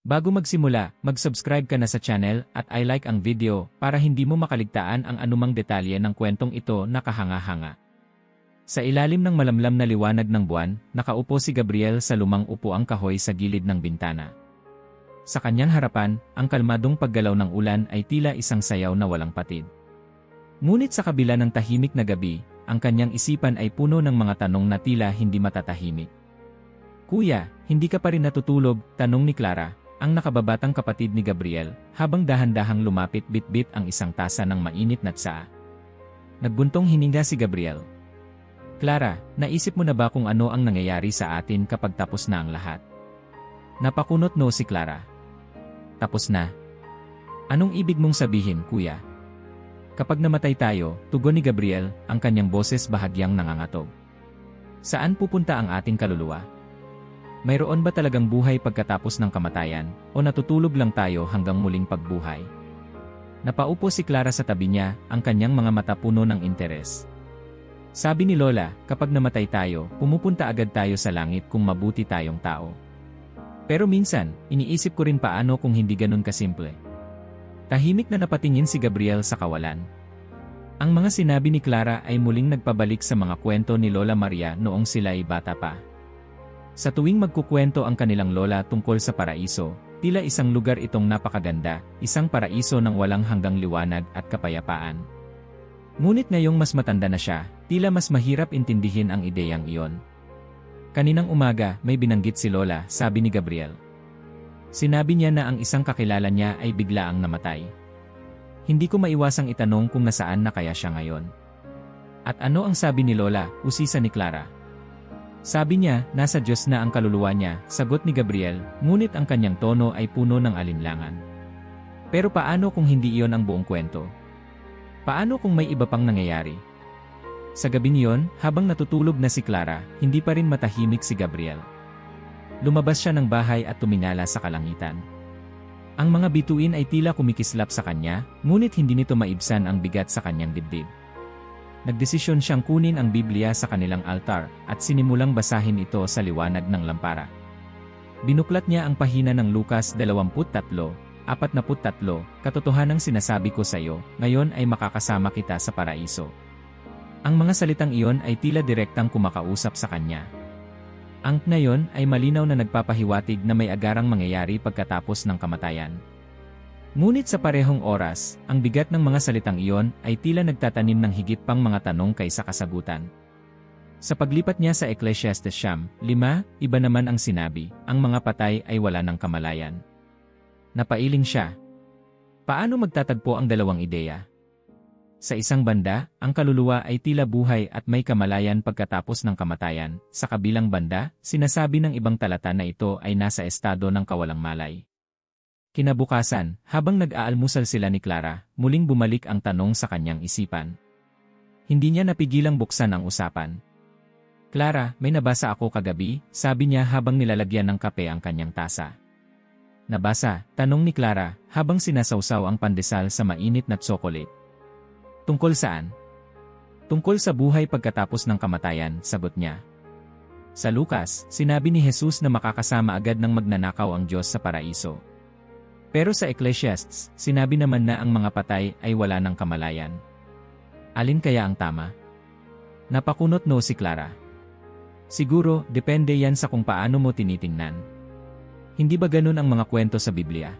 Bago magsimula, mag-subscribe ka na sa channel at i-like ang video para hindi mo makaligtaan ang anumang detalye ng kwentong ito na kahanga-hanga. Sa ilalim ng malamlam na liwanag ng buwan, nakaupo si Gabriel sa lumang upuang kahoy sa gilid ng bintana. Sa kanyang harapan, ang kalmadong paggalaw ng ulan ay tila isang sayaw na walang patid. Ngunit sa kabila ng tahimik na gabi, ang kanyang isipan ay puno ng mga tanong na tila hindi matatahimik. "Kuya, hindi ka pa rin natutulog?" tanong ni Clara, ang nakababatang kapatid ni Gabriel, habang dahan-dahang lumapit bit-bit ang isang tasa ng mainit na tsaa. Nagbuntong hininga si Gabriel. "Clara, naisip mo na ba kung ano ang nangyayari sa atin kapag tapos na ang lahat?" Napakunot no si Clara. "Tapos na? Anong ibig mong sabihin, kuya?" "Kapag namatay tayo," tugon ni Gabriel, ang kanyang boses bahagyang nangangatog. "Saan pupunta ang ating kaluluwa? Mayroon ba talagang buhay pagkatapos ng kamatayan, o natutulog lang tayo hanggang muling pagbuhay?" Napaupo si Clara sa tabi niya, ang kanyang mga mata puno ng interes. "Sabi ni Lola, kapag namatay tayo, pumupunta agad tayo sa langit kung mabuti tayong tao. Pero minsan, iniisip ko rin paano kung hindi ganun kasimple." Tahimik na napatingin si Gabriel sa kawalan. Ang mga sinabi ni Clara ay muling nagpabalik sa mga kwento ni Lola Maria noong sila ay bata pa. Sa tuwing magkukwento ang kanilang lola tungkol sa paraiso, tila isang lugar itong napakaganda, isang paraiso ng walang hanggang liwanag at kapayapaan. Ngunit ngayong mas matanda na siya, tila mas mahirap intindihin ang ideyang iyon. "Kaninang umaga, may binanggit si Lola," sabi ni Gabriel. "Sinabi niya na ang isang kakilala niya ay biglaang namatay. Hindi ko maiwasang itanong kung nasaan na kaya siya ngayon." "At ano ang sabi ni Lola?" usisa ni Clara. "Sabi niya, nasa Diyos na ang kaluluwa niya," sagot ni Gabriel, ngunit ang kanyang tono ay puno ng alinlangan. "Pero paano kung hindi iyon ang buong kwento? Paano kung may iba pang nangyayari?" Sa gabing iyon, habang natutulog na si Clara, hindi pa rin matahimik si Gabriel. Lumabas siya ng bahay at tumingala sa kalangitan. Ang mga bituin ay tila kumikislap sa kanya, ngunit hindi nito maibsan ang bigat sa kanyang dibdib. Nagdesisyon siyang kunin ang Biblia sa kanilang altar at sinimulang basahin ito sa liwanag ng lampara. Binuklat niya ang pahina ng Lucas 23:43, "Katotohanang sinasabi ko sa iyo, ngayon ay makakasama kita sa paraiso." Ang mga salitang iyon ay tila direktang kumakausap sa kanya. Ang na iyon ay malinaw na nagpapahiwatig na may agarang mangyayari pagkatapos ng kamatayan. Ngunit sa parehong oras, ang bigat ng mga salitang iyon ay tila nagtatanim ng higit pang mga tanong kaysa kasagutan. Sa paglipat niya sa Ecclesiastes 5:5, iba naman ang sinabi, ang mga patay ay wala ng kamalayan. Napailing siya. Paano magtatagpo ang dalawang ideya? Sa isang banda, ang kaluluwa ay tila buhay at may kamalayan pagkatapos ng kamatayan. Sa kabilang banda, sinasabi ng ibang talata na ito ay nasa estado ng kawalang malay. Kinabukasan, habang nag-aalmusal sila ni Clara, muling bumalik ang tanong sa kanyang isipan. Hindi niya napigilang buksan ang usapan. "Clara, may nabasa ako kagabi," sabi niya habang nilalagyan ng kape ang kanyang tasa. "Nabasa?" tanong ni Clara, habang sinasawsaw ang pandesal sa mainit na tsokolate. "Tungkol saan?" "Tungkol sa buhay pagkatapos ng kamatayan," sagot niya. "Sa Lucas, sinabi ni Jesus na makakasama agad ng magnanakaw ang Diyos sa paraiso. Pero sa Ecclesiastes, sinabi naman na ang mga patay ay wala ng kamalayan. Alin kaya ang tama?" Napakunot no si Clara. "Siguro, depende yan sa kung paano mo tinitingnan. Hindi ba ganun ang mga kwento sa Biblia?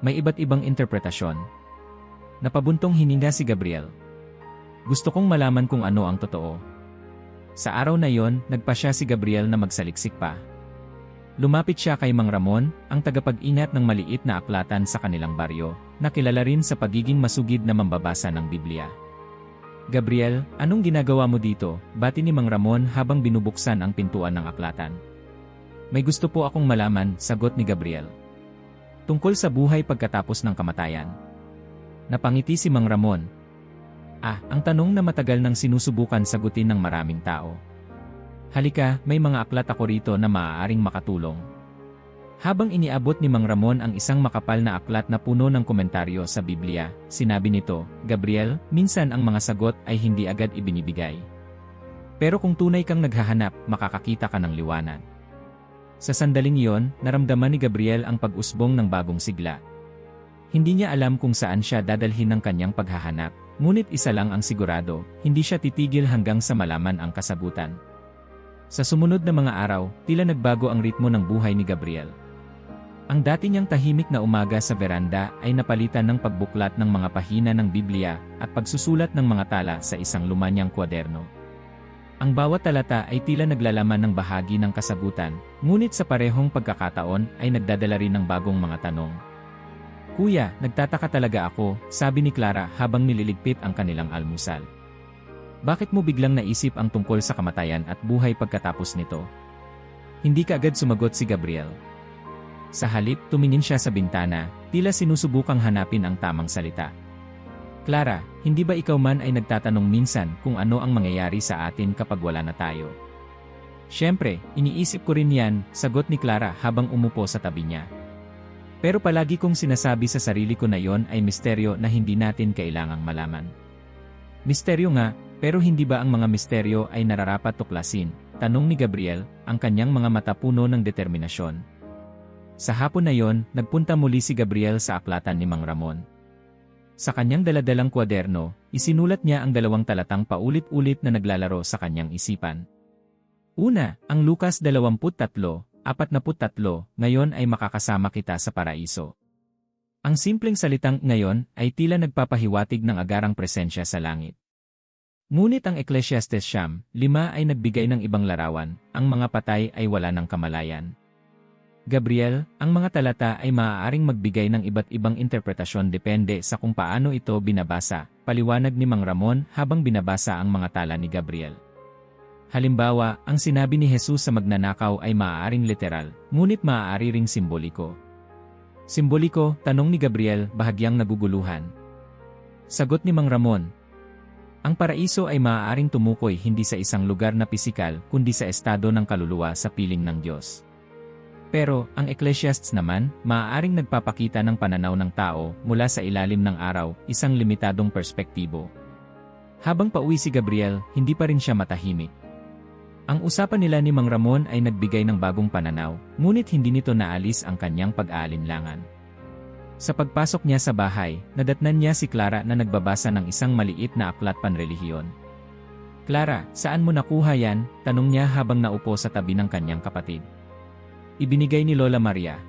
May iba't ibang interpretasyon." Napabuntong hininga si Gabriel. "Gusto kong malaman kung ano ang totoo." Sa araw na yon, nagpasya si Gabriel na magsaliksik pa. Lumapit siya kay Mang Ramon, ang tagapag-ingat ng maliit na aklatan sa kanilang baryo, na kilala rin sa pagiging masugid na mambabasa ng Biblia. "Gabriel, anong ginagawa mo dito?" bati ni Mang Ramon habang binubuksan ang pintuan ng aklatan. "May gusto po akong malaman," sagot ni Gabriel. "Tungkol sa buhay pagkatapos ng kamatayan." Napangiti si Mang Ramon. Ang tanong na matagal nang sinusubukan sagutin ng maraming tao. "Halika, may mga aklat ako rito na maaaring makatulong." Habang iniabot ni Mang Ramon ang isang makapal na aklat na puno ng komentaryo sa Biblia, sinabi nito, "Gabriel, minsan ang mga sagot ay hindi agad ibinibigay. Pero kung tunay kang naghahanap, makakakita ka ng liwanag." Sa sandaling iyon, naramdaman ni Gabriel ang pag-usbong ng bagong sigla. Hindi niya alam kung saan siya dadalhin ng kanyang paghahanap, ngunit isa lang ang sigurado, hindi siya titigil hanggang sa malaman ang kasagutan. Sa sumunod na mga araw, tila nagbago ang ritmo ng buhay ni Gabriel. Ang dati niyang tahimik na umaga sa veranda ay napalitan ng pagbuklat ng mga pahina ng Biblia at pagsusulat ng mga tala sa isang lumanyang kwaderno. Ang bawat talata ay tila naglalaman ng bahagi ng kasagutan, ngunit sa parehong pagkakataon ay nagdadala rin ng bagong mga tanong. "Kuya, nagtataka talaga ako," sabi ni Clara habang nililigpit ang kanilang almusal. "Bakit mo biglang naisip ang tungkol sa kamatayan at buhay pagkatapos nito?" Hindi kaagad sumagot si Gabriel. Sa halip, tumingin siya sa bintana, tila sinusubukang hanapin ang tamang salita. "Clara, hindi ba ikaw man ay nagtatanong minsan kung ano ang mangyayari sa atin kapag wala na tayo?" "Siyempre, iniisip ko rin yan," sagot ni Clara habang umupo sa tabi niya. "Pero palagi kong sinasabi sa sarili ko na yon ay misteryo na hindi natin kailangang malaman." "Misteryo nga, pero hindi ba ang mga misteryo ay nararapat tuklasin?" tanong ni Gabriel, ang kanyang mga mata puno ng determinasyon. Sa hapon na yon, nagpunta muli si Gabriel sa aklatan ni Mang Ramon. Sa kanyang daladalang kwaderno, isinulat niya ang 2 talatang paulit-ulit na naglalaro sa kanyang isipan. Una, ang Lucas 23:43, "Ngayon ay makakasama kita sa paraiso." Ang simpleng salitang "ngayon" ay tila nagpapahiwatig ng agarang presensya sa langit. Ngunit ang Ecclesiastes 5:5 ay nagbigay ng ibang larawan, ang mga patay ay wala ng kamalayan. Gabriel, ang mga talata ay maaaring magbigay ng iba't ibang interpretasyon depende sa kung paano ito binabasa, paliwanag ni Mang Ramon habang binabasa ang mga tala ni Gabriel. Halimbawa, ang sinabi ni Jesus sa magnanakaw ay maaaring literal, ngunit maaari ring simboliko. "Simboliko?" tanong ni Gabriel, bahagyang naguguluhan. Sagot ni Mang Ramon, "Ang paraiso ay maaaring tumukoy hindi sa isang lugar na pisikal kundi sa estado ng kaluluwa sa piling ng Diyos. Pero, ang Ecclesiastes naman, maaaring nagpapakita ng pananaw ng tao mula sa ilalim ng araw, isang limitadong perspektibo." Habang pauwi si Gabriel, hindi pa rin siya matahimik. Ang usapan nila ni Mang Ramon ay nagbigay ng bagong pananaw, ngunit hindi nito naalis ang kanyang pag-aalinlangan. Sa pagpasok niya sa bahay, nadatnan niya si Clara na nagbabasa ng isang maliit na aklat panrelihiyon. "Clara, saan mo nakuha yan?" tanong niya habang naupo sa tabi ng kanyang kapatid. "Ibinigay ni Lola Maria."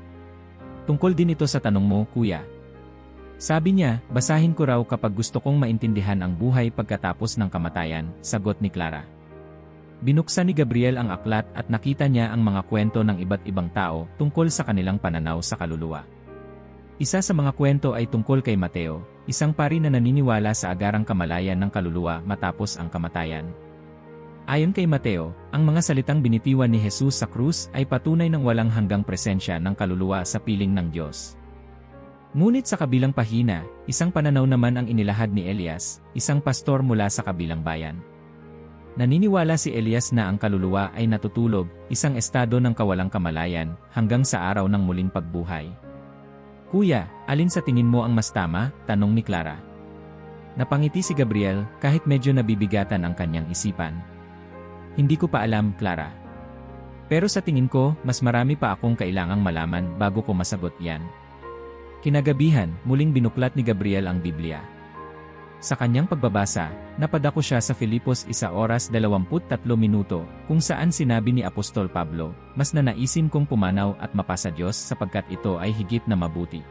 "Tungkol din ito sa tanong mo, kuya." Sabi niya, "Basahin ko raw kapag gusto kong maintindihan ang buhay pagkatapos ng kamatayan," sagot ni Clara. Binuksan ni Gabriel ang aklat at nakita niya ang mga kwento ng iba't ibang tao tungkol sa kanilang pananaw sa kaluluwa. Isa sa mga kwento ay tungkol kay Mateo, isang pari na naniniwala sa agarang kamalayan ng kaluluwa matapos ang kamatayan. Ayon kay Mateo, ang mga salitang binitiwan ni Jesus sa krus ay patunay ng walang hanggang presensya ng kaluluwa sa piling ng Diyos. Ngunit sa kabilang pahina, isang pananaw naman ang inilahad ni Elias, isang pastor mula sa kabilang bayan. Naniniwala si Elias na ang kaluluwa ay natutulog, isang estado ng kawalang kamalayan, hanggang sa araw ng muling pagbuhay. "Kuya, alin sa tingin mo ang mas tama?" tanong ni Clara. Napangiti si Gabriel, kahit medyo nabibigatan ang kanyang isipan. "Hindi ko pa alam, Clara. Pero sa tingin ko, mas marami pa akong kailangang malaman bago ko masagot yan." Kinagabihan, muling binuklat ni Gabriel ang Biblia. Sa kanyang pagbabasa, napadako siya sa Filipos 1:23, kung saan sinabi ni Apostol Pablo, "Mas nanaisin kong pumanaw at mapasa Diyos sapagkat ito ay higit na mabuti."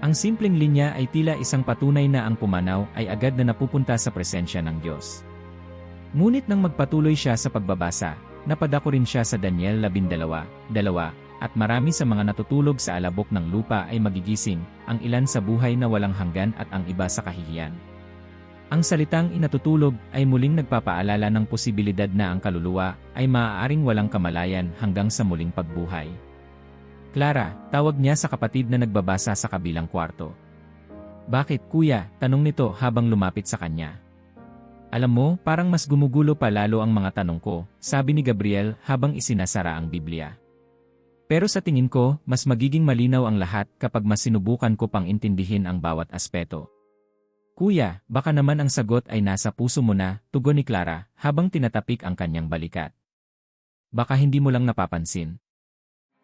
Ang simpleng linya ay tila isang patunay na ang pumanaw ay agad na napupunta sa presensya ng Diyos. Ngunit nang magpatuloy siya sa pagbabasa, napadako rin siya sa Daniel 12:2, "At marami sa mga natutulog sa alabok ng lupa ay magigising, ang ilan sa buhay na walang hanggan at ang iba sa kahihiyan." Ang salitang "inatutulog" ay muling nagpapaalala ng posibilidad na ang kaluluwa ay maaaring walang kamalayan hanggang sa muling pagbuhay. "Clara," tawag niya sa kapatid na nagbabasa sa kabilang kwarto. "Bakit, kuya?" tanong nito habang lumapit sa kanya. "Alam mo, parang mas gumugulo pa lalo ang mga tanong ko," sabi ni Gabriel habang isinasara ang Biblia. "Pero sa tingin ko, mas magiging malinaw ang lahat kapag mas sinubukan ko pang intindihin ang bawat aspeto." "Kuya, baka naman ang sagot ay nasa puso mo na," tugon ni Clara habang tinatapik ang kanyang balikat. "Baka hindi mo lang napapansin."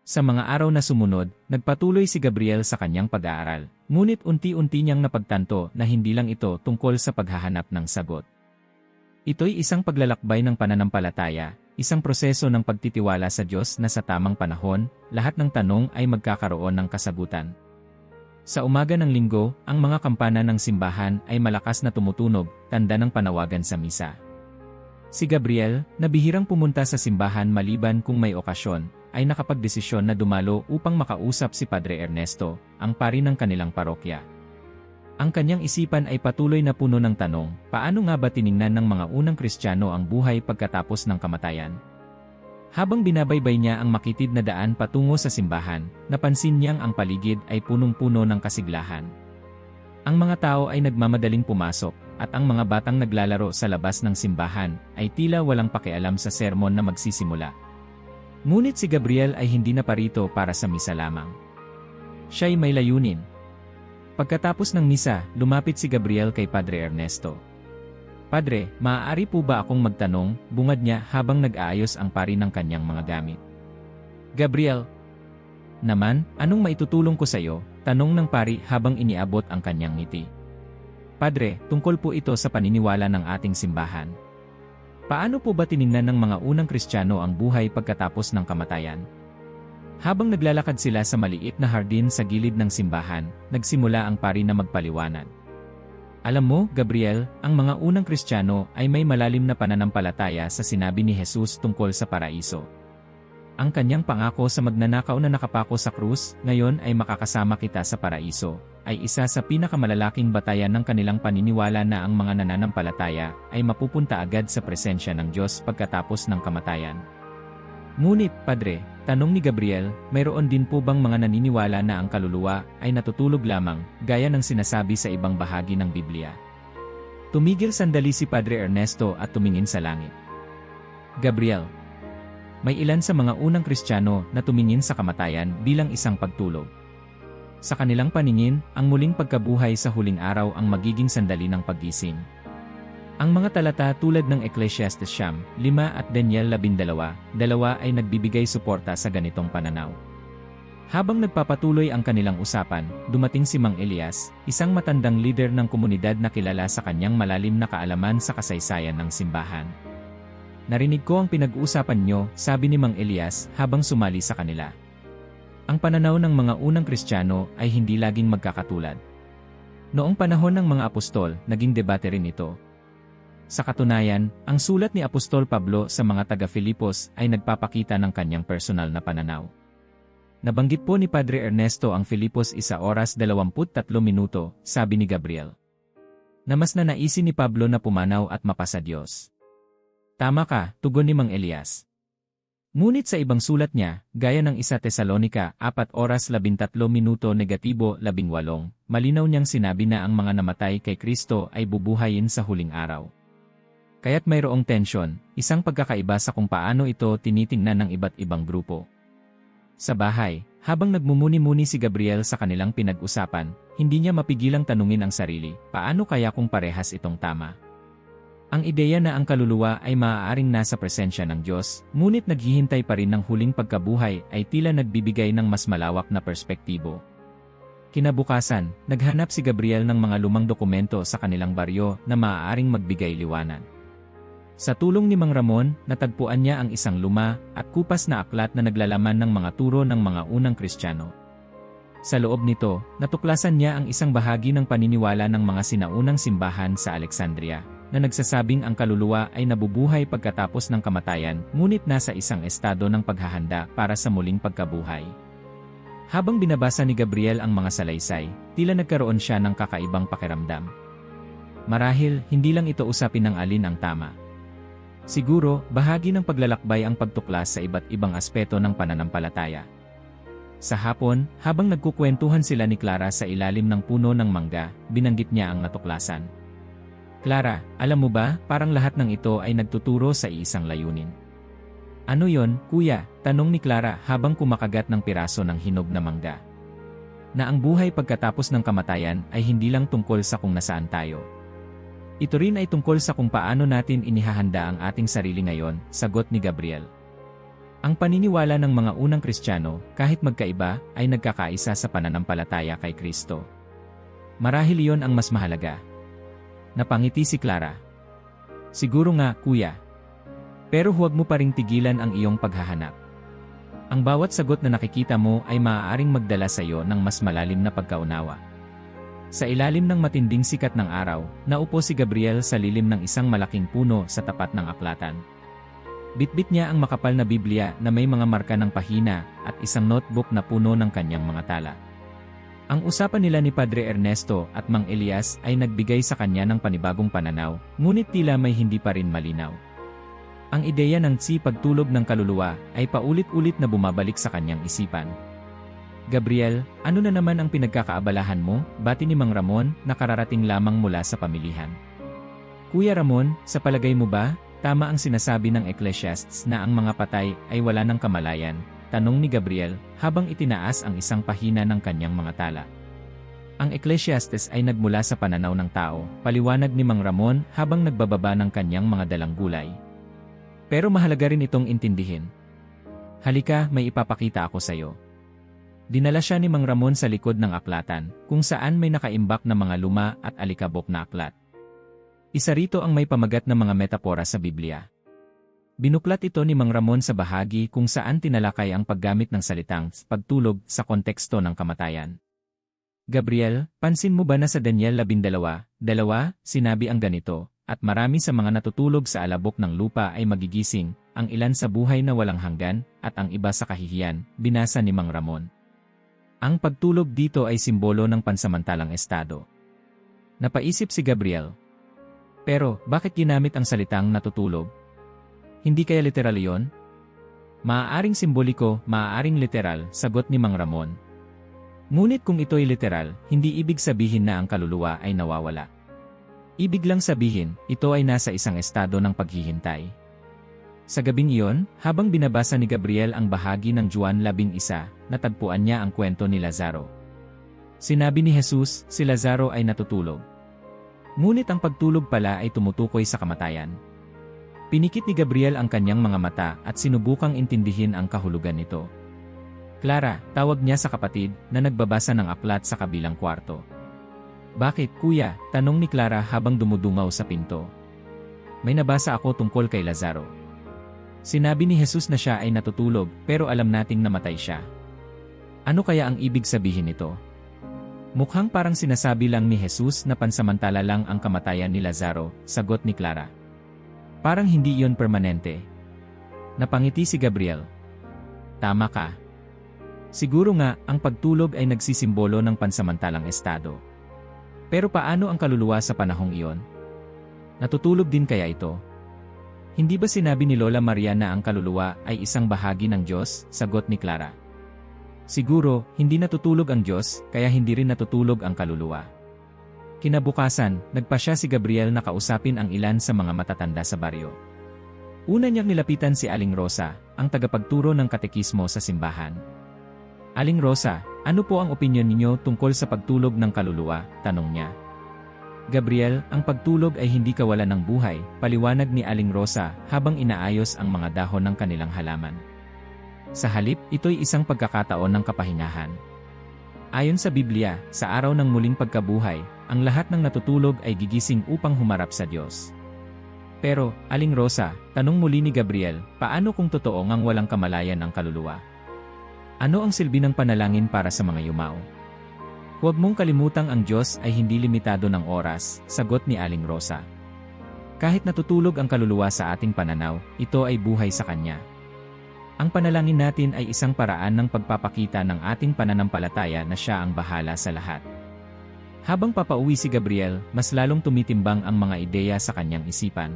Sa mga araw na sumunod, nagpatuloy si Gabriel sa kanyang pag-aaral, ngunit unti-unti niyang napagtanto na hindi lang ito tungkol sa paghahanap ng sagot. Ito'y isang paglalakbay ng pananampalataya, isang proseso ng pagtitiwala sa Diyos na sa tamang panahon, lahat ng tanong ay magkakaroon ng kasagutan. Sa umaga ng linggo, ang mga kampana ng simbahan ay malakas na tumutunog, tanda ng panawagan sa misa. Si Gabriel, na bihirang pumunta sa simbahan maliban kung may okasyon, ay nakapagdesisyon na dumalo upang makausap si Padre Ernesto, ang pari ng kanilang parokya. Ang kanyang isipan ay patuloy na puno ng tanong, paano nga ba tiningnan ng mga unang Kristiyano ang buhay pagkatapos ng kamatayan? Habang binabaybay niya ang makitid na daan patungo sa simbahan, napansin niyang ang paligid ay punong-puno ng kasiglahan. Ang mga tao ay nagmamadaling pumasok, at ang mga batang naglalaro sa labas ng simbahan ay tila walang pakialam sa sermon na magsisimula. Ngunit si Gabriel ay hindi na parito para sa misa lamang. Siya'y may layunin. Pagkatapos ng misa, lumapit si Gabriel kay Padre Ernesto. Padre, maaari po ba akong magtanong, bungad niya habang nag-aayos ang pari ng kanyang mga gamit. Gabriel, naman, anong maitutulong ko sa iyo? Tanong ng pari habang iniabot ang kanyang ngiti. Padre, tungkol po ito sa paniniwala ng ating simbahan. Paano po ba tiningnan ng mga unang Kristiyano ang buhay pagkatapos ng kamatayan? Habang naglalakad sila sa maliit na hardin sa gilid ng simbahan, nagsimula ang pari na magpaliwanag. Alam mo, Gabriel, ang mga unang Kristiyano ay may malalim na pananampalataya sa sinabi ni Jesus tungkol sa paraiso. Ang kanyang pangako sa magnanakaw na nakapako sa krus, ngayon ay makakasama kita sa paraiso, ay isa sa pinakamalalaking batayan ng kanilang paniniwala na ang mga nananampalataya ay mapupunta agad sa presensya ng Diyos pagkatapos ng kamatayan. Ngunit, Padre, tanong ni Gabriel, mayroon din po bang mga naniniwala na ang kaluluwa ay natutulog lamang, gaya ng sinasabi sa ibang bahagi ng Biblia? Tumigil sandali si Padre Ernesto at tumingin sa langit. Gabriel, may ilan sa mga unang Kristiyano na tumingin sa kamatayan bilang isang pagtulog. Sa kanilang paningin, ang muling pagkabuhay sa huling araw ang magiging sandali ng paggising. Ang mga talata tulad ng Ecclesiastes 5 at Daniel 12 ay nagbibigay suporta sa ganitong pananaw. Habang nagpapatuloy ang kanilang usapan, dumating si Mang Elias, isang matandang leader ng komunidad na kilala sa kanyang malalim na kaalaman sa kasaysayan ng simbahan. Narinig ko ang pinag-uusapan nyo, sabi ni Mang Elias habang sumali sa kanila. Ang pananaw ng mga unang Kristiyano ay hindi laging magkakatulad. Noong panahon ng mga apostol, naging debate rin ito. Sa katunayan, ang sulat ni Apostol Pablo sa mga taga-Filipos ay nagpapakita ng kanyang personal na pananaw. Nabanggit po ni Padre Ernesto ang Filipos 1:23, sabi ni Gabriel. Na mas nanaisin ni Pablo na pumanaw at mapasa Diyos. Tama ka, tugon ni Mang Elias. Ngunit sa ibang sulat niya, gaya ng 1 Tesalonica 4:13, malinaw niyang sinabi na ang mga namatay kay Kristo ay bubuhayin sa huling araw. Kaya't mayroong tensyon, isang pagkakaiba sa kung paano ito tinitingnan ng iba't ibang grupo. Sa bahay, habang nagmumuni-muni si Gabriel sa kanilang pinag-usapan, hindi niya mapigilang tanungin ang sarili, paano kaya kung parehas itong tama? Ang ideya na ang kaluluwa ay maaaring nasa presensya ng Diyos, ngunit naghihintay pa rin ng huling pagkabuhay ay tila nagbibigay ng mas malawak na perspektibo. Kinabukasan, naghanap si Gabriel ng mga lumang dokumento sa kanilang baryo na maaaring magbigay liwanag. Sa tulong ni Mang Ramon, natagpuan niya ang isang luma at kupas na aklat na naglalaman ng mga turo ng mga unang Kristiyano. Sa loob nito, natuklasan niya ang isang bahagi ng paniniwala ng mga sinaunang simbahan sa Alexandria, na nagsasabing ang kaluluwa ay nabubuhay pagkatapos ng kamatayan, ngunit nasa isang estado ng paghahanda para sa muling pagkabuhay. Habang binabasa ni Gabriel ang mga salaysay, tila nagkaroon siya ng kakaibang pakiramdam. Marahil, hindi lang ito usapin ng alin ang tama. Siguro, bahagi ng paglalakbay ang pagtuklas sa iba't ibang aspeto ng pananampalataya. Sa hapon, habang nagkukwentuhan sila ni Clara sa ilalim ng puno ng mangga, binanggit niya ang natuklasan. Clara, alam mo ba, parang lahat ng ito ay nagtuturo sa isang layunin. Ano yon, kuya? Tanong ni Clara habang kumakagat ng piraso ng hinog na mangga. Na ang buhay pagkatapos ng kamatayan ay hindi lang tungkol sa kung nasaan tayo. Ito rin ay tungkol sa kung paano natin inihahanda ang ating sarili ngayon, sagot ni Gabriel. Ang paniniwala ng mga unang Kristiyano, kahit magkaiba, ay nagkakaisa sa pananampalataya kay Kristo. Marahil iyon ang mas mahalaga. Napangiti si Clara. Siguro nga, kuya. Pero huwag mo pa ring tigilan ang iyong paghahanap. Ang bawat sagot na nakikita mo ay maaaring magdala sa iyo ng mas malalim na pagkaunawa. Sa ilalim ng matinding sikat ng araw, naupo si Gabriel sa lilim ng isang malaking puno sa tapat ng aklatan. Bitbit niya ang makapal na Biblia na may mga marka ng pahina at isang notebook na puno ng kanyang mga tala. Ang usapan nila ni Padre Ernesto at Mang Elias ay nagbigay sa kanya ng panibagong pananaw, ngunit tila may hindi pa rin malinaw. Ang ideya ng pagtulog ng kaluluwa ay paulit-ulit na bumabalik sa kanyang isipan. Gabriel, ano na naman ang pinagkakaabalahan mo? Bati ni Mang Ramon na kararating lamang mula sa pamilihan. Kuya Ramon, sa palagay mo ba, tama ang sinasabi ng Ecclesiastes na ang mga patay ay wala ng kamalayan? Tanong ni Gabriel habang itinaas ang isang pahina ng kanyang mga tala. Ang Ecclesiastes ay nagmula sa pananaw ng tao, paliwanag ni Mang Ramon habang nagbababa ng kanyang mga dalang gulay. Pero mahalaga rin itong intindihin. Halika, may ipapakita ako sa iyo. Dinala siya ni Mang Ramon sa likod ng aklatan, kung saan may nakaimbak na mga luma at alikabok na aklat. Isa rito ang may pamagat na mga metapora sa Biblia. Binuklat ito ni Mang Ramon sa bahagi kung saan tinalakay ang paggamit ng salitang pagtulog sa konteksto ng kamatayan. Gabriel, pansin mo ba na sa Daniel 12:2, sinabi ang ganito, at marami sa mga natutulog sa alabok ng lupa ay magigising, ang ilan sa buhay na walang hanggan, at ang iba sa kahihiyan, binasa ni Mang Ramon. Ang pagtulog dito ay simbolo ng pansamantalang estado. Napaisip si Gabriel. Pero, bakit ginamit ang salitang natutulog? Hindi kaya literal iyon? Maaaring simboliko, maaaring literal, sagot ni Mang Ramon. Ngunit kung ito'y literal, hindi ibig sabihin na ang kaluluwa ay nawawala. Ibig lang sabihin, ito ay nasa isang estado ng paghihintay. Sa gabing iyon, habang binabasa ni Gabriel ang bahagi ng Juan 11, natagpuan niya ang kwento ni Lazaro. Sinabi ni Jesus, si Lazaro ay natutulog. Ngunit ang pagtulog pala ay tumutukoy sa kamatayan. Pinikit ni Gabriel ang kanyang mga mata at sinubukang intindihin ang kahulugan nito. Clara, tawag niya sa kapatid na nagbabasa ng aklat sa kabilang kwarto. Bakit, kuya? Tanong ni Clara habang dumudungaw sa pinto. May nabasa ako tungkol kay Lazaro. Sinabi ni Jesus na siya ay natutulog pero alam nating namatay siya. Ano kaya ang ibig sabihin nito? Mukhang parang sinasabi lang ni Jesus na pansamantala lang ang kamatayan ni Lazaro, sagot ni Clara. Parang hindi iyon permanente. Napangiti si Gabriel. Tama ka. Siguro nga, ang pagtulog ay nagsisimbolo ng pansamantalang estado. Pero paano ang kaluluwa sa panahong iyon? Natutulog din kaya ito? Hindi ba sinabi ni Lola Maria na ang kaluluwa ay isang bahagi ng Diyos, sagot ni Clara. Siguro, hindi natutulog ang Diyos, kaya hindi rin natutulog ang kaluluwa. Kinabukasan, nagpasya si Gabriel na kausapin ang ilan sa mga matatanda sa baryo. Una niyang nilapitan si Aling Rosa, ang tagapagturo ng katekismo sa simbahan. Aling Rosa, ano po ang opinyon ninyo tungkol sa pagtulog ng kaluluwa? Tanong niya. Gabriel, ang pagtulog ay hindi kawalan ng buhay, paliwanag ni Aling Rosa habang inaayos ang mga dahon ng kanilang halaman. Sa halip, ito'y isang pagkakataon ng kapahingahan. Ayon sa Biblia, sa araw ng muling pagkabuhay, ang lahat ng natutulog ay gigising upang humarap sa Diyos. Pero, Aling Rosa, tanong muli ni Gabriel, paano kung totoo ngang walang kamalayan ang kaluluwa? Ano ang silbi ng panalangin para sa mga yumao? Huwag mong kalimutang ang Diyos ay hindi limitado ng oras, sagot ni Aling Rosa. Kahit natutulog ang kaluluwa sa ating pananaw, ito ay buhay sa Kanya. Ang panalangin natin ay isang paraan ng pagpapakita ng ating pananampalataya na Siya ang bahala sa lahat. Habang papauwi si Gabriel, mas lalong tumitimbang ang mga ideya sa kanyang isipan.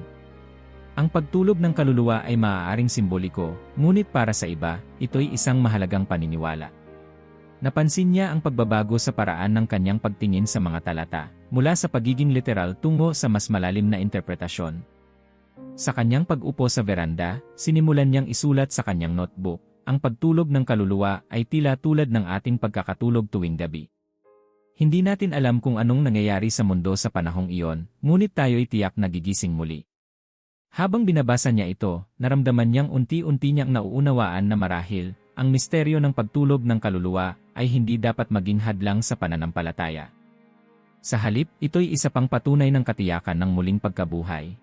Ang pagtulog ng kaluluwa ay maaaring simboliko, ngunit para sa iba, ito'y isang mahalagang paniniwala. Napansin niya ang pagbabago sa paraan ng kanyang pagtingin sa mga talata, mula sa pagiging literal tungo sa mas malalim na interpretasyon. Sa kanyang pag-upo sa veranda, sinimulan niyang isulat sa kanyang notebook, ang pagtulog ng kaluluwa ay tila tulad ng ating pagkakatulog tuwing gabi. Hindi natin alam kung anong nangyayari sa mundo sa panahong iyon, ngunit tayo'y tiyak na gigising muli. Habang binabasa niya ito, naramdaman niyang unti-unti niyang nauunawaan na marahil, ang misteryo ng pagtulog ng kaluluwa ay hindi dapat maging hadlang sa pananampalataya. Sa halip, ito'y isa pang patunay ng katiyakan ng muling pagkabuhay.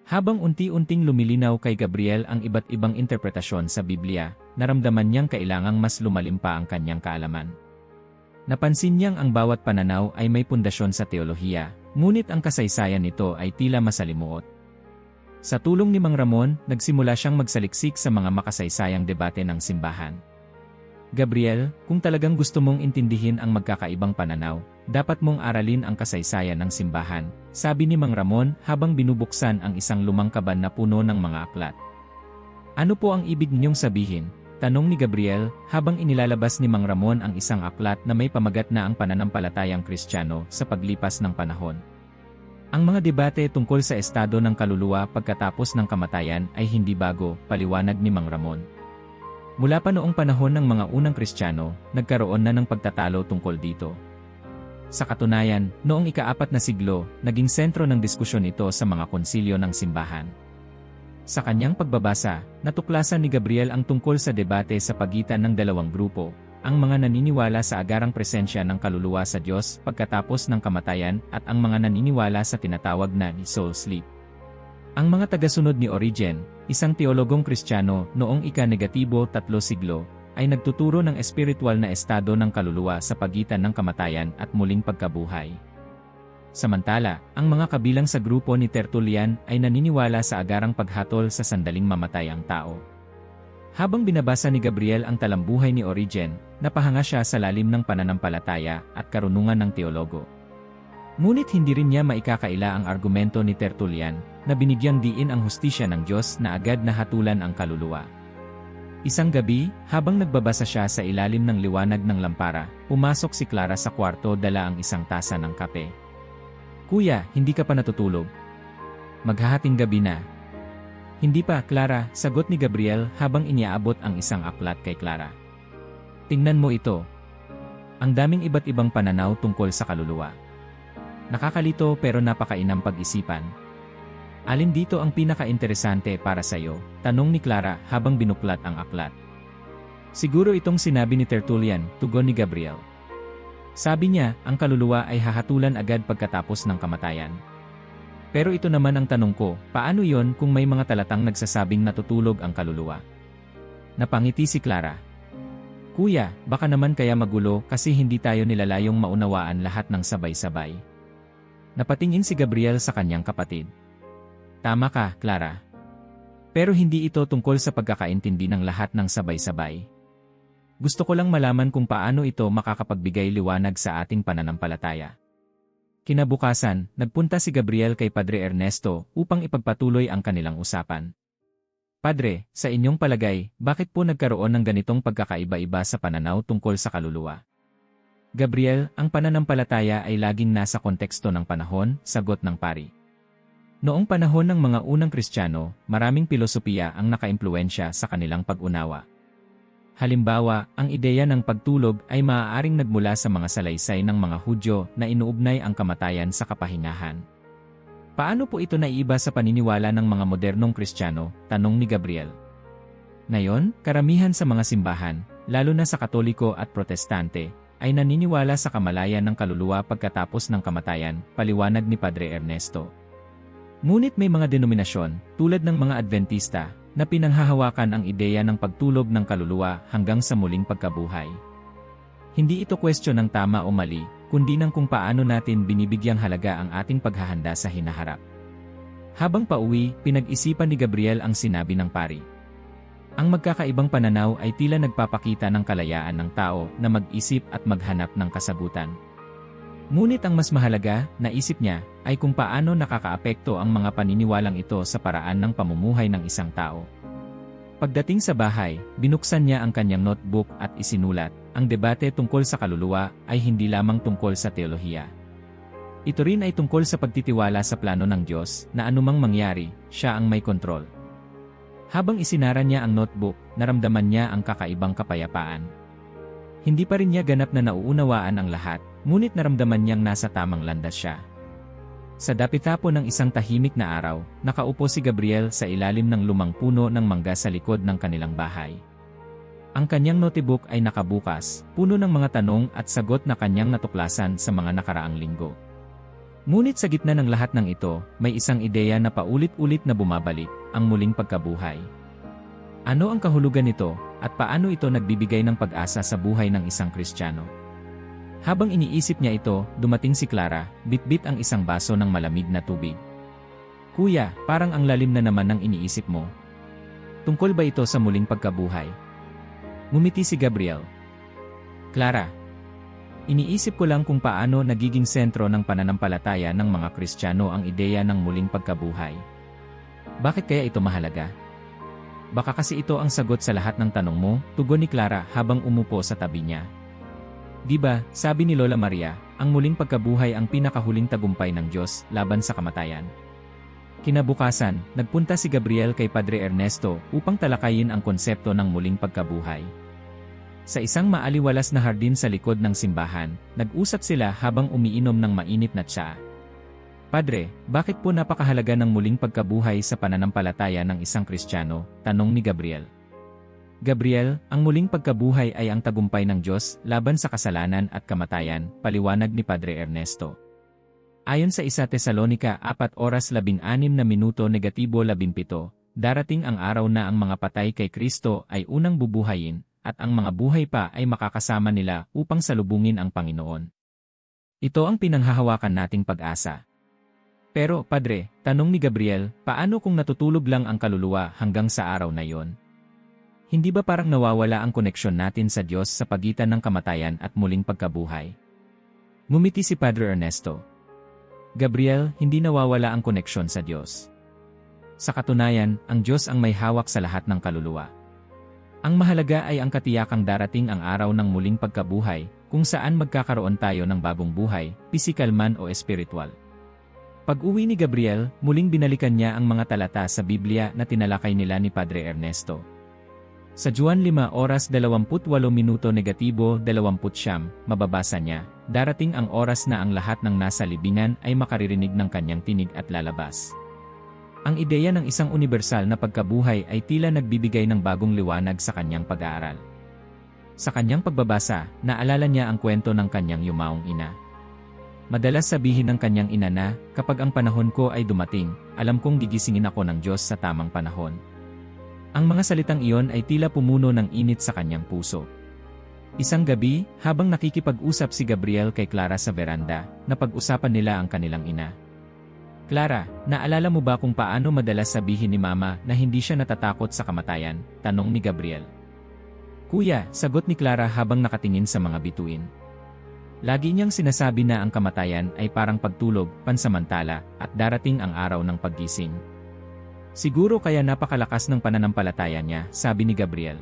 Habang unti-unting lumilinaw kay Gabriel ang iba't ibang interpretasyon sa Biblia, naramdaman niyang kailangang mas lumalim pa ang kanyang kaalaman. Napansin niyang ang bawat pananaw ay may pundasyon sa teolohiya, ngunit ang kasaysayan nito ay tila masalimuot. Sa tulong ni Mang Ramon, nagsimula siyang magsaliksik sa mga makasaysayang debate ng simbahan. Gabriel, kung talagang gusto mong intindihin ang magkakaibang pananaw, dapat mong aralin ang kasaysayan ng simbahan, sabi ni Mang Ramon habang binubuksan ang isang lumang kaban na puno ng mga aklat. Ano po ang ibig ninyong sabihin? Tanong ni Gabriel habang inilalabas ni Mang Ramon ang isang aklat na may pamagat na ang pananampalatayang Kristiyano sa paglipas ng panahon. Ang mga debate tungkol sa estado ng kaluluwa pagkatapos ng kamatayan ay hindi bago, paliwanag ni Mang Ramon. Mula pa noong panahon ng mga unang Kristiyano, nagkaroon na ng pagtatalo tungkol dito. Sa katunayan, noong ika-4 na siglo, naging sentro ng diskusyon ito sa mga konsilyo ng simbahan. Sa kanyang pagbabasa, natuklasan ni Gabriel ang tungkol sa debate sa pagitan ng dalawang grupo, ang mga naniniwala sa agarang presensya ng kaluluwa sa Diyos pagkatapos ng kamatayan at ang mga naniniwala sa tinatawag na soul sleep. Ang mga tagasunod ni Origen, isang teologong Kristiyano noong ika-3 siglo, ay nagtuturo ng espiritual na estado ng kaluluwa sa pagitan ng kamatayan at muling pagkabuhay. Samantala, ang mga kabilang sa grupo ni Tertullian ay naniniwala sa agarang paghatol sa sandaling mamatay ang tao. Habang binabasa ni Gabriel ang talambuhay ni Origen, napahanga siya sa lalim ng pananampalataya at karunungan ng teologo. Ngunit hindi rin niya maikakaila ang argumento ni Tertullian na binigyang diin ang hustisya ng Diyos na agad na hatulan ang kaluluwa. Isang gabi, habang nagbabasa siya sa ilalim ng liwanag ng lampara, pumasok si Clara sa kwarto dala ang isang tasa ng kape. "Kuya, hindi ka pa natutulog? Maghahating gabi na." "Hindi pa, Clara," sagot ni Gabriel habang iniaabot ang isang aklat kay Clara. "Tingnan mo ito. Ang daming iba't ibang pananaw tungkol sa kaluluwa. Nakakalito pero napakainam pag-isipan. Alin dito ang pinaka-interesante para sa'yo?" tanong ni Clara habang binuklat ang aklat. "Siguro itong sinabi ni Tertullian," tugon ni Gabriel. "Sabi niya, ang kaluluwa ay hahatulan agad pagkatapos ng kamatayan. Pero ito naman ang tanong ko, paano yon kung may mga talatang nagsasabing natutulog ang kaluluwa?" Napangiti si Clara. "Kuya, baka naman kaya magulo kasi hindi tayo nilalayong maunawaan lahat ng sabay-sabay." Napatingin si Gabriel sa kanyang kapatid. "Tama ka, Clara. Pero hindi ito tungkol sa pagkakaintindi ng lahat ng sabay-sabay. Gusto ko lang malaman kung paano ito makakapagbigay liwanag sa ating pananampalataya." Kinabukasan, nagpunta si Gabriel kay Padre Ernesto upang ipagpatuloy ang kanilang usapan. "Padre, sa inyong palagay, bakit po nagkaroon ng ganitong pagkakaiba-iba sa pananaw tungkol sa kaluluwa?" "Gabriel, ang pananampalataya ay laging nasa konteksto ng panahon," sagot ng pari. Noong panahon ng mga unang Kristiyano, maraming pilosopiya ang nakaimpluwensya sa kanilang pag-unawa. Halimbawa, ang ideya ng pagtulog ay maaaring nagmula sa mga salaysay ng mga Hudyo na inuugnay ang kamatayan sa kapahingahan. "Paano po ito naiiba sa paniniwala ng mga modernong Kristiyano?" tanong ni Gabriel. Ngayon, karamihan sa mga simbahan, lalo na sa Katoliko at Protestante, ay naniniwala sa kamalayan ng kaluluwa pagkatapos ng kamatayan, paliwanag ni Padre Ernesto. Ngunit may mga denominasyon, tulad ng mga Adventista, na pinanghahawakan ang ideya ng pagtulog ng kaluluwa hanggang sa muling pagkabuhay. Hindi ito kwestiyon ng tama o mali, kundi ng kung paano natin binibigyang halaga ang ating paghahanda sa hinaharap. Habang pauwi, pinag-isipan ni Gabriel ang sinabi ng pari. Ang magkakaibang pananaw ay tila nagpapakita ng kalayaan ng tao na mag-isip at maghanap ng kasagutan. Ngunit ang mas mahalaga, naisip niya, ay kung paano nakakaapekto ang mga paniniwalang ito sa paraan ng pamumuhay ng isang tao. Pagdating sa bahay, binuksan niya ang kanyang notebook at isinulat, ang debate tungkol sa kaluluwa ay hindi lamang tungkol sa teolohiya. Ito rin ay tungkol sa pagtitiwala sa plano ng Diyos na anumang mangyari, siya ang may kontrol. Habang isinara niya ang notebook, naramdaman niya ang kakaibang kapayapaan. Hindi pa rin niya ganap na nauunawaan ang lahat, ngunit naramdaman niyang nasa tamang landas siya. Sa dapitapo ng isang tahimik na araw, nakaupo si Gabriel sa ilalim ng lumang puno ng mangga sa likod ng kanilang bahay. Ang kanyang notebook ay nakabukas, puno ng mga tanong at sagot na kanyang natuklasan sa mga nakaraang linggo. Ngunit sa gitna ng lahat ng ito, may isang ideya na paulit-ulit na bumabalik, ang muling pagkabuhay. Ano ang kahulugan nito, at paano ito nagbibigay ng pag-asa sa buhay ng isang Kristiyano? Habang iniisip niya ito, dumating si Clara, bitbit ang isang baso ng malamig na tubig. Kuya, parang ang lalim na naman ng iniisip mo. Tungkol ba ito sa muling pagkabuhay? Ngumiti si Gabriel. Clara, iniisip ko lang kung paano nagiging sentro ng pananampalataya ng mga Kristiyano ang ideya ng muling pagkabuhay. Bakit kaya ito mahalaga? Baka kasi ito ang sagot sa lahat ng tanong mo, tugon ni Clara habang umupo sa tabi niya. Diba, sabi ni Lola Maria, ang muling pagkabuhay ang pinakahuling tagumpay ng Diyos laban sa kamatayan. Kinabukasan, nagpunta si Gabriel kay Padre Ernesto upang talakayin ang konsepto ng muling pagkabuhay. Sa isang maaliwalas na hardin sa likod ng simbahan, nag-usap sila habang umiinom ng mainit na tsa. Padre, bakit po napakahalaga ng muling pagkabuhay sa pananampalataya ng isang Kristiyano? Tanong ni Gabriel. Gabriel, ang muling pagkabuhay ay ang tagumpay ng Diyos laban sa kasalanan at kamatayan, paliwanag ni Padre Ernesto. Ayon sa 1 Tesalonica 4:16-17, darating ang araw na ang mga patay kay Kristo ay unang bubuhayin, at ang mga buhay pa ay makakasama nila upang salubungin ang Panginoon. Ito ang pinanghahawakan nating pag-asa. Pero, Padre, tanong ni Gabriel, paano kung natutulog lang ang kaluluwa hanggang sa araw na iyon? Hindi ba parang nawawala ang koneksyon natin sa Diyos sa pagitan ng kamatayan at muling pagkabuhay? Ngumiti si Padre Ernesto. Gabriel, hindi nawawala ang koneksyon sa Diyos. Sa katunayan, ang Diyos ang may hawak sa lahat ng kaluluwa. Ang mahalaga ay ang katiyakang darating ang araw ng muling pagkabuhay, kung saan magkakaroon tayo ng bagong buhay, pisikal man o espiritual. Pag-uwi ni Gabriel, muling binalikan niya ang mga talata sa Biblia na tinalakay nila ni Padre Ernesto. Sa Juan 5:28, mababasa niya, darating ang oras na ang lahat ng nasa libingan ay makaririnig ng kanyang tinig at lalabas. Ang ideya ng isang universal na pagkabuhay ay tila nagbibigay ng bagong liwanag sa kanyang pag-aaral. Sa kanyang pagbabasa, naalala niya ang kwento ng kanyang yumaong ina. Madalas sabihin ng kanyang ina na, kapag ang panahon ko ay dumating, alam kong gigisingin ako ng Diyos sa tamang panahon. Ang mga salitang iyon ay tila pumuno ng init sa kanyang puso. Isang gabi, habang nakikipag-usap si Gabriel kay Clara sa veranda, napag-usapan nila ang kanilang ina. Clara, naalala mo ba kung paano madalas sabihin ni Mama na hindi siya natatakot sa kamatayan? Tanong ni Gabriel. Kuya, sagot ni Clara habang nakatingin sa mga bituin. Lagi niyang sinasabi na ang kamatayan ay parang pagtulog, pansamantala, at darating ang araw ng paggising. Siguro kaya napakalakas ng pananampalataya niya, sabi ni Gabriel.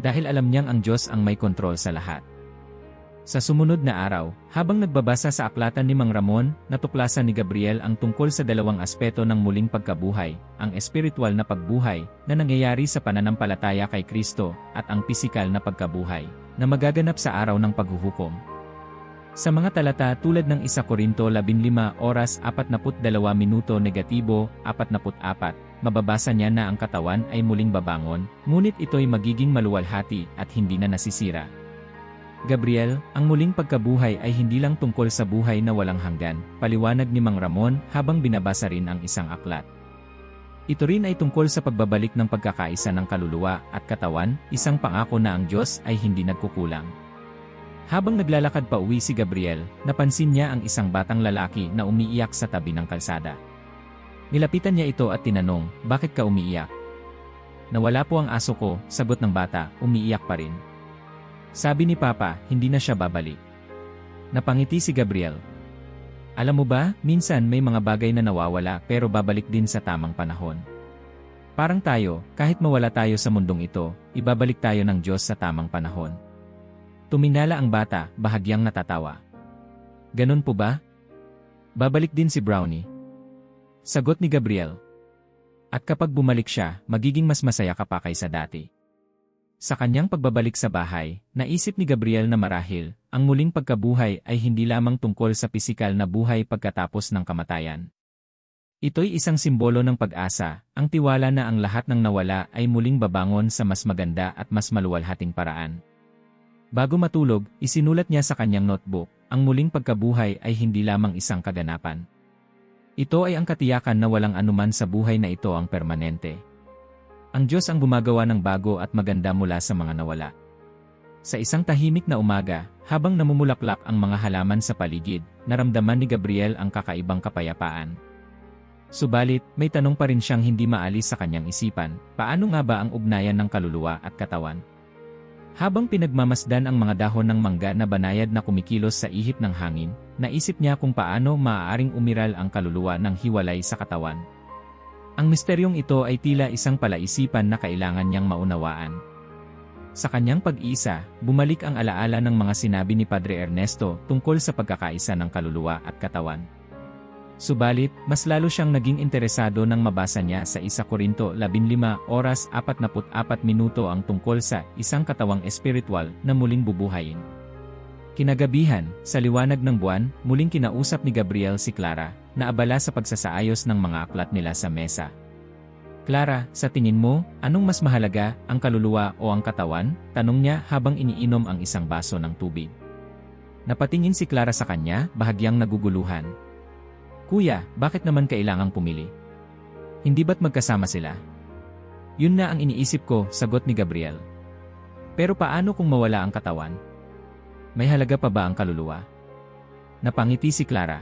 Dahil alam niyang ang Diyos ang may kontrol sa lahat. Sa sumunod na araw, habang nagbabasa sa aklatan ni Mang Ramon, natuklasan ni Gabriel ang tungkol sa dalawang aspeto ng muling pagkabuhay, ang espiritual na pagbuhay, na nangyayari sa pananampalataya kay Kristo, at ang pisikal na pagkabuhay, na magaganap sa araw ng paghuhukom. Sa mga talata tulad ng 1 Korinto 15:42-44, mababasa niya na ang katawan ay muling babangon, ngunit ito'y magiging maluwalhati at hindi na nasisira. Gabriel, ang muling pagkabuhay ay hindi lang tungkol sa buhay na walang hanggan, paliwanag ni Mang Ramon habang binabasa rin ang isang aklat. Ito rin ay tungkol sa pagbabalik ng pagkakaisa ng kaluluwa at katawan, isang pangako na ang Diyos ay hindi nagkukulang. Habang naglalakad pa uwi si Gabriel, napansin niya ang isang batang lalaki na umiiyak sa tabi ng kalsada. Nilapitan niya ito at tinanong, bakit ka umiiyak? Nawala po ang aso ko, sagot ng bata, umiiyak pa rin. Sabi ni Papa, hindi na siya babalik. Napangiti si Gabriel. Alam mo ba, minsan may mga bagay na nawawala pero babalik din sa tamang panahon. Parang tayo, kahit mawala tayo sa mundong ito, ibabalik tayo ng Diyos sa tamang panahon. Tuminala ang bata, bahagyang natatawa. Ganon po ba? Babalik din si Brownie. Sagot ni Gabriel. At kapag bumalik siya, magiging mas masaya ka pa kaysa dati. Sa kanyang pagbabalik sa bahay, naisip ni Gabriel na marahil, ang muling pagkabuhay ay hindi lamang tungkol sa pisikal na buhay pagkatapos ng kamatayan. Ito'y isang simbolo ng pag-asa, ang tiwala na ang lahat ng nawala ay muling babangon sa mas maganda at mas maluwalhating paraan. Bago matulog, isinulat niya sa kanyang notebook, ang muling pagkabuhay ay hindi lamang isang kaganapan. Ito ay ang katiyakan na walang anuman sa buhay na ito ang permanente. Ang Diyos ang gumagawa ng bago at maganda mula sa mga nawala. Sa isang tahimik na umaga, habang namumulaklak ang mga halaman sa paligid, naramdaman ni Gabriel ang kakaibang kapayapaan. Subalit, may tanong pa rin siyang hindi maalis sa kanyang isipan, paano nga ba ang ugnayan ng kaluluwa at katawan? Habang pinagmamasdan ang mga dahon ng mangga na banayad na kumikilos sa ihip ng hangin, naisip niya kung paano maaaring umiral ang kaluluwa ng hiwalay sa katawan. Ang misteryong ito ay tila isang palaisipan na kailangan niyang maunawaan. Sa kanyang pag-iisa, bumalik ang alaala ng mga sinabi ni Padre Ernesto tungkol sa pagkakaisa ng kaluluwa at katawan. Subalit, mas lalo siyang naging interesado nang mabasa niya sa 1 Korinto 15:44 ang tungkol sa isang katawang espiritual na muling bubuhayin. Kinagabihan, sa liwanag ng buwan, muling kinausap ni Gabriel si Clara, na abala sa pagsasaayos ng mga aklat nila sa mesa. Clara, sa tingin mo, anong mas mahalaga, ang kaluluwa o ang katawan? Tanong niya habang iniinom ang isang baso ng tubig. Napatingin si Clara sa kanya, bahagyang naguguluhan. Kuya, bakit naman kailangang pumili? Hindi ba't magkasama sila? Yun na ang iniisip ko, sagot ni Gabriel. Pero paano kung mawala ang katawan? May halaga pa ba ang kaluluwa? Napangiti si Clara.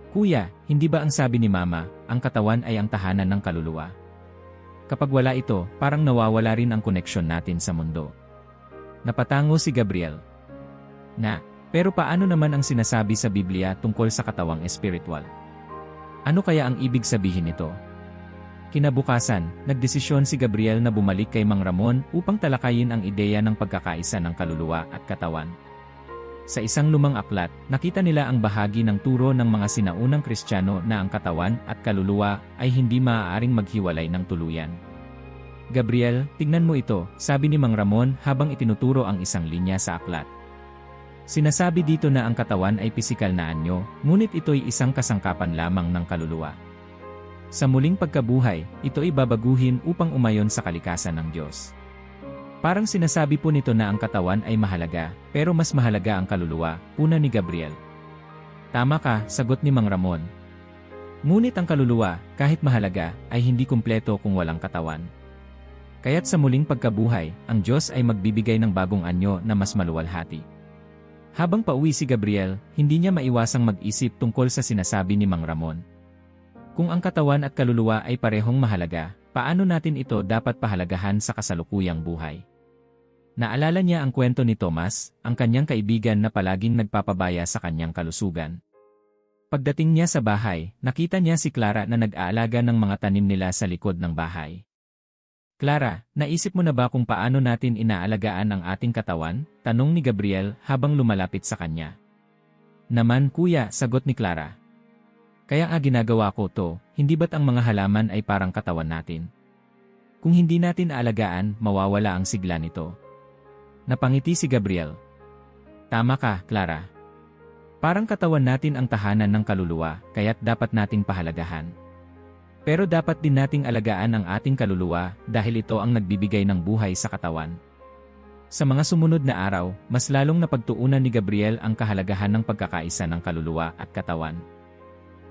Kuya, hindi ba ang sabi ni Mama, ang katawan ay ang tahanan ng kaluluwa? Kapag wala ito, parang nawawala rin ang koneksyon natin sa mundo. Napatango si Gabriel. Pero paano naman ang sinasabi sa Biblia tungkol sa katawang espiritual? Ano kaya ang ibig sabihin nito? Kinabukasan, nagdesisyon si Gabriel na bumalik kay Mang Ramon upang talakayin ang ideya ng pagkakaisa ng kaluluwa at katawan. Sa isang lumang aklat, nakita nila ang bahagi ng turo ng mga sinaunang Kristiyano na ang katawan at kaluluwa ay hindi maaaring maghiwalay ng tuluyan. Gabriel, tignan mo ito, sabi ni Mang Ramon habang itinuturo ang isang linya sa aklat. Sinasabi dito na ang katawan ay pisikal na anyo, ngunit ito'y isang kasangkapan lamang ng kaluluwa. Sa muling pagkabuhay, ito'y babaguhin upang umayon sa kalikasan ng Diyos. Parang sinasabi po nito na ang katawan ay mahalaga, pero mas mahalaga ang kaluluwa, una ni Gabriel. Tama ka, sagot ni Mang Ramon. Ngunit ang kaluluwa, kahit mahalaga, ay hindi kumpleto kung walang katawan. Kaya't sa muling pagkabuhay, ang Diyos ay magbibigay ng bagong anyo na mas maluwalhati. Habang pauwi si Gabriel, hindi niya maiwasang mag-isip tungkol sa sinasabi ni Mang Ramon. Kung ang katawan at kaluluwa ay parehong mahalaga, paano natin ito dapat pahalagahan sa kasalukuyang buhay? Naalala niya ang kwento ni Tomas, ang kanyang kaibigan na palaging nagpapabaya sa kanyang kalusugan. Pagdating niya sa bahay, nakita niya si Clara na nag-aalaga ng mga tanim nila sa likod ng bahay. Clara, naisip mo na ba kung paano natin inaalagaan ang ating katawan? Tanong ni Gabriel habang lumalapit sa kanya. Naman kuya, sagot ni Clara. Kaya nga ginagawa ko to, hindi ba't ang mga halaman ay parang katawan natin? Kung hindi natin aalagaan, mawawala ang sigla nito. Napangiti si Gabriel. Tama ka, Clara. Parang katawan natin ang tahanan ng kaluluwa, kaya't dapat nating pahalagahan. Pero dapat din nating alagaan ang ating kaluluwa dahil ito ang nagbibigay ng buhay sa katawan. Sa mga sumunod na araw, mas lalong napagtuunan ni Gabriel ang kahalagahan ng pagkakaisa ng kaluluwa at katawan.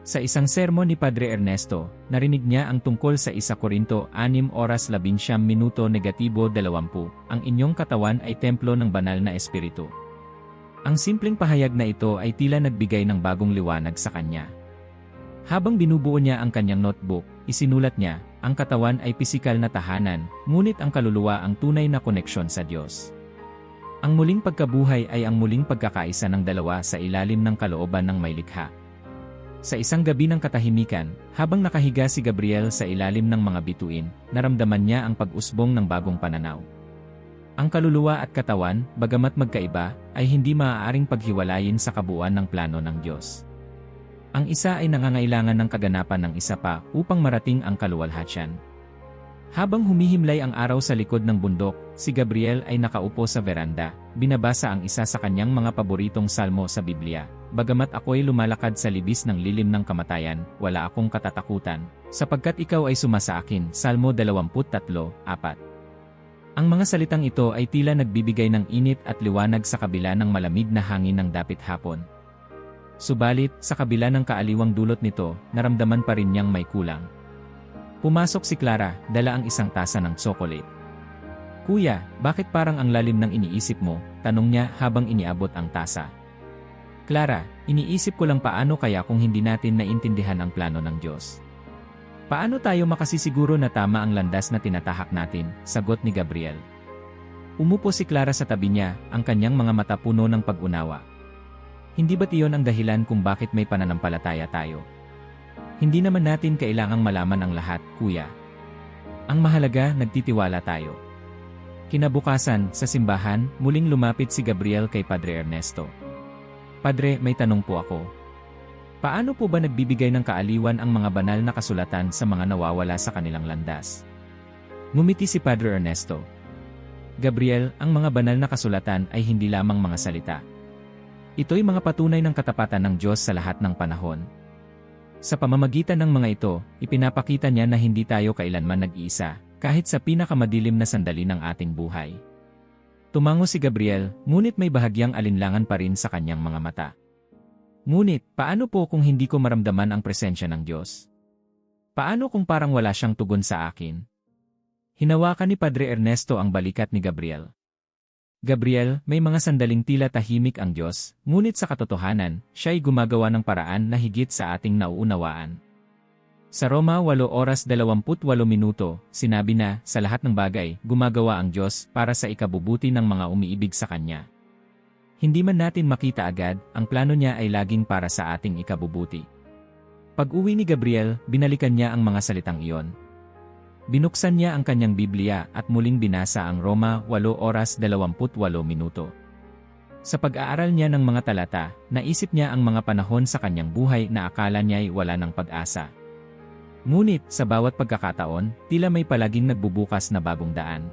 Sa isang sermon ni Padre Ernesto, narinig niya ang tungkol sa 1 Korinto 6:11-20, ang inyong katawan ay templo ng banal na espiritu. Ang simpleng pahayag na ito ay tila nagbigay ng bagong liwanag sa kanya. Habang binubuo niya ang kanyang notebook, isinulat niya, ang katawan ay pisikal na tahanan, ngunit ang kaluluwa ang tunay na koneksyon sa Diyos. Ang muling pagkabuhay ay ang muling pagkakaisa ng dalawa sa ilalim ng kalooban ng may likha. Sa isang gabi ng katahimikan, habang nakahiga si Gabriel sa ilalim ng mga bituin, naramdaman niya ang pag-usbong ng bagong pananaw. Ang kaluluwa at katawan, bagamat magkaiba, ay hindi maaaring paghiwalayin sa kabuuan ng plano ng Diyos. Ang isa ay nangangailangan ng kaganapan ng isa pa upang marating ang kaluwalhatian. Habang humihimlay ang araw sa likod ng bundok, si Gabriel ay nakaupo sa veranda, binabasa ang isa sa kanyang mga paboritong salmo sa Biblia. Bagamat ako'y lumalakad sa libis ng lilim ng kamatayan, wala akong katatakutan, sapagkat ikaw ay sumasa akin. Salmo 23:4. Ang mga salitang ito ay tila nagbibigay ng init at liwanag sa kabila ng malamig na hangin ng dapit hapon. Subalit, sa kabila ng kaaliwang dulot nito, naramdaman pa rin niyang may kulang. Pumasok si Clara, dala ang isang tasa ng tsokolate. "Kuya, bakit parang ang lalim ng iniisip mo?" tanong niya habang iniabot ang tasa. "Clara, iniisip ko lang paano kaya kung hindi natin naintindihan ang plano ng Diyos. Paano tayo makasisiguro na tama ang landas na tinatahak natin?" sagot ni Gabriel. Umupo si Clara sa tabi niya, ang kanyang mga mata puno ng pag-unawa. "Hindi ba't iyon ang dahilan kung bakit may pananampalataya tayo? Hindi naman natin kailangang malaman ang lahat, kuya. Ang mahalaga, nagtitiwala tayo." Kinabukasan, sa simbahan, muling lumapit si Gabriel kay Padre Ernesto. "Padre, may tanong po ako. Paano po ba nagbibigay ng kaaliwan ang mga banal na kasulatan sa mga nawawala sa kanilang landas?" Ngumiti si Padre Ernesto. "Gabriel, ang mga banal na kasulatan ay hindi lamang mga salita. Ito'y mga patunay ng katapatan ng Diyos sa lahat ng panahon. Sa pamamagitan ng mga ito, ipinapakita niya na hindi tayo kailanman nag-iisa, kahit sa pinakamadilim na sandali ng ating buhay." Tumango si Gabriel, ngunit may bahagyang alinlangan pa rin sa kanyang mga mata. "Ngunit, paano po kung hindi ko maramdaman ang presensya ng Diyos? Paano kung parang wala siyang tugon sa akin?" Hinawakan ni Padre Ernesto ang balikat ni Gabriel. "Gabriel, may mga sandaling tila tahimik ang Diyos, ngunit sa katotohanan, siya'y gumagawa ng paraan na higit sa ating nauunawaan. Sa Roma 8:28, sinabi na, sa lahat ng bagay, gumagawa ang Diyos para sa ikabubuti ng mga umiibig sa Kanya. Hindi man natin makita agad, ang plano niya ay laging para sa ating ikabubuti." Pag-uwi ni Gabriel, binalikan niya ang mga salitang iyon. Binuksan niya ang kanyang Biblia at muling binasa ang Roma 8:28. Sa pag-aaral niya ng mga talata, naisip niya ang mga panahon sa kanyang buhay na akala niya'y wala ng pag-asa. Ngunit, sa bawat pagkakataon, tila may palaging nagbubukas na bagong daan.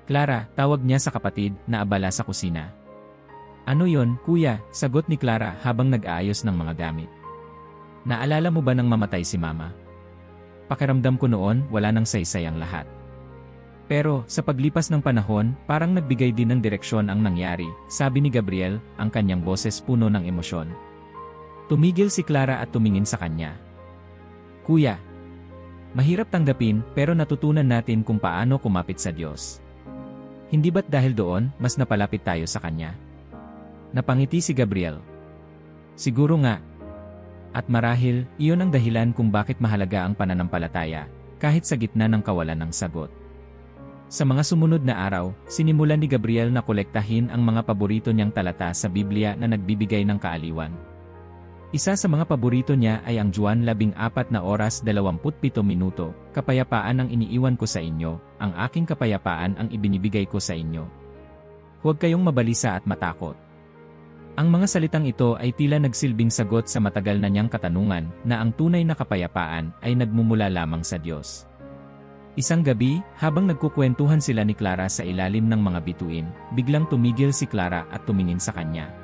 "Clara," tawag niya sa kapatid na abala sa kusina. "Ano yon, kuya?" sagot ni Clara habang nag-aayos ng mga gamit. "Naalala mo ba nang mamatay si Mama? Pakiramdam ko noon, wala nang saysay ang lahat. Pero, sa paglipas ng panahon, parang nagbigay din ng direksyon ang nangyari," sabi ni Gabriel, ang kanyang boses puno ng emosyon. Tumigil si Clara at tumingin sa kanya. "Kuya, mahirap tanggapin pero natutunan natin kung paano kumapit sa Diyos. Hindi ba't dahil doon, mas napalapit tayo sa Kanya?" Napangiti si Gabriel. "Siguro nga. At marahil, iyon ang dahilan kung bakit mahalaga ang pananampalataya, kahit sa gitna ng kawalan ng sagot." Sa mga sumunod na araw, sinimulan ni Gabriel na kolektahin ang mga paborito niyang talata sa Biblia na nagbibigay ng kaaliwan. Isa sa mga paborito niya ay ang Juan 14:27, "Kapayapaan ang iniiwan ko sa inyo, ang aking kapayapaan ang ibinibigay ko sa inyo. Huwag kayong mabalisa at matakot." Ang mga salitang ito ay tila nagsilbing sagot sa matagal na niyang katanungan na ang tunay na kapayapaan ay nagmumula lamang sa Diyos. Isang gabi, habang nagkukwentuhan sila ni Clara sa ilalim ng mga bituin, biglang tumigil si Clara at tumingin sa kanya.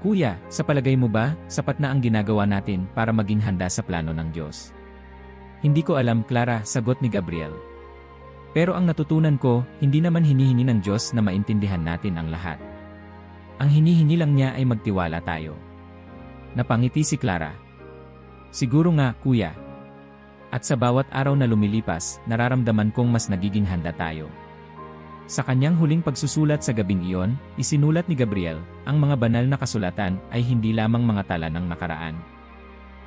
"Kuya, sa palagay mo ba, sapat na ang ginagawa natin para maging handa sa plano ng Diyos?" "Hindi ko alam, Clara," sagot ni Gabriel. "Pero ang natutunan ko, hindi naman hinihingi ng Diyos na maintindihan natin ang lahat. Ang hinihingi lang niya ay magtiwala tayo." Napangiti si Clara. "Siguro nga, kuya. At sa bawat araw na lumilipas, nararamdaman kong mas nagiging handa tayo." Sa kanyang huling pagsusulat sa gabing iyon, isinulat ni Gabriel, ang mga banal na kasulatan ay hindi lamang mga tala ng nakaraan.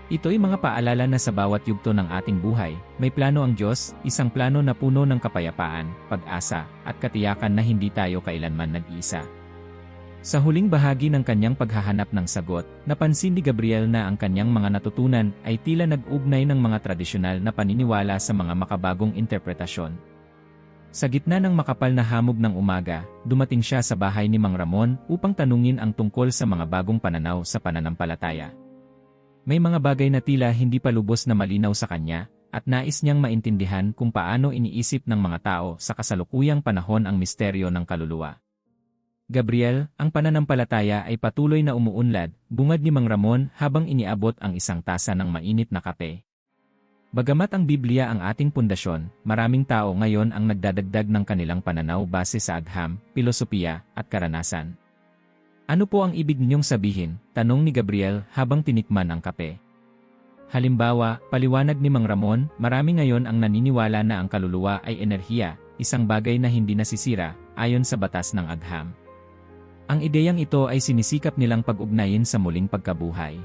Ito'y mga paalala na sa bawat yugto ng ating buhay, may plano ang Diyos, isang plano na puno ng kapayapaan, pag-asa, at katiyakan na hindi tayo kailanman nag-iisa. Sa huling bahagi ng kanyang paghahanap ng sagot, napansin ni Gabriel na ang kanyang mga natutunan ay tila nag-ugnay ng mga tradisyonal na paniniwala sa mga makabagong interpretasyon. Sa gitna ng makapal na hamog ng umaga, dumating siya sa bahay ni Mang Ramon upang tanungin ang tungkol sa mga bagong pananaw sa pananampalataya. May mga bagay na tila hindi pa lubos na malinaw sa kanya, at nais niyang maintindihan kung paano iniisip ng mga tao sa kasalukuyang panahon ang misteryo ng kaluluwa. Gabriel, ang pananampalataya ay patuloy na umuunlad, bungad ni Mang Ramon habang iniabot ang isang tasa ng mainit na kape. Bagamat ang Biblia ang ating pundasyon, maraming tao ngayon ang nagdadagdag ng kanilang pananaw base sa agham, pilosopiya, at karanasan. Ano po ang ibig ninyong sabihin? Tanong ni Gabriel habang tinikman ang kape. Halimbawa, paliwanag ni Mang Ramon, marami ngayon ang naniniwala na ang kaluluwa ay enerhiya, isang bagay na hindi nasisira, ayon sa batas ng agham. Ang ideyang ito ay sinisikap nilang pag-ugnayin sa muling pagkabuhay.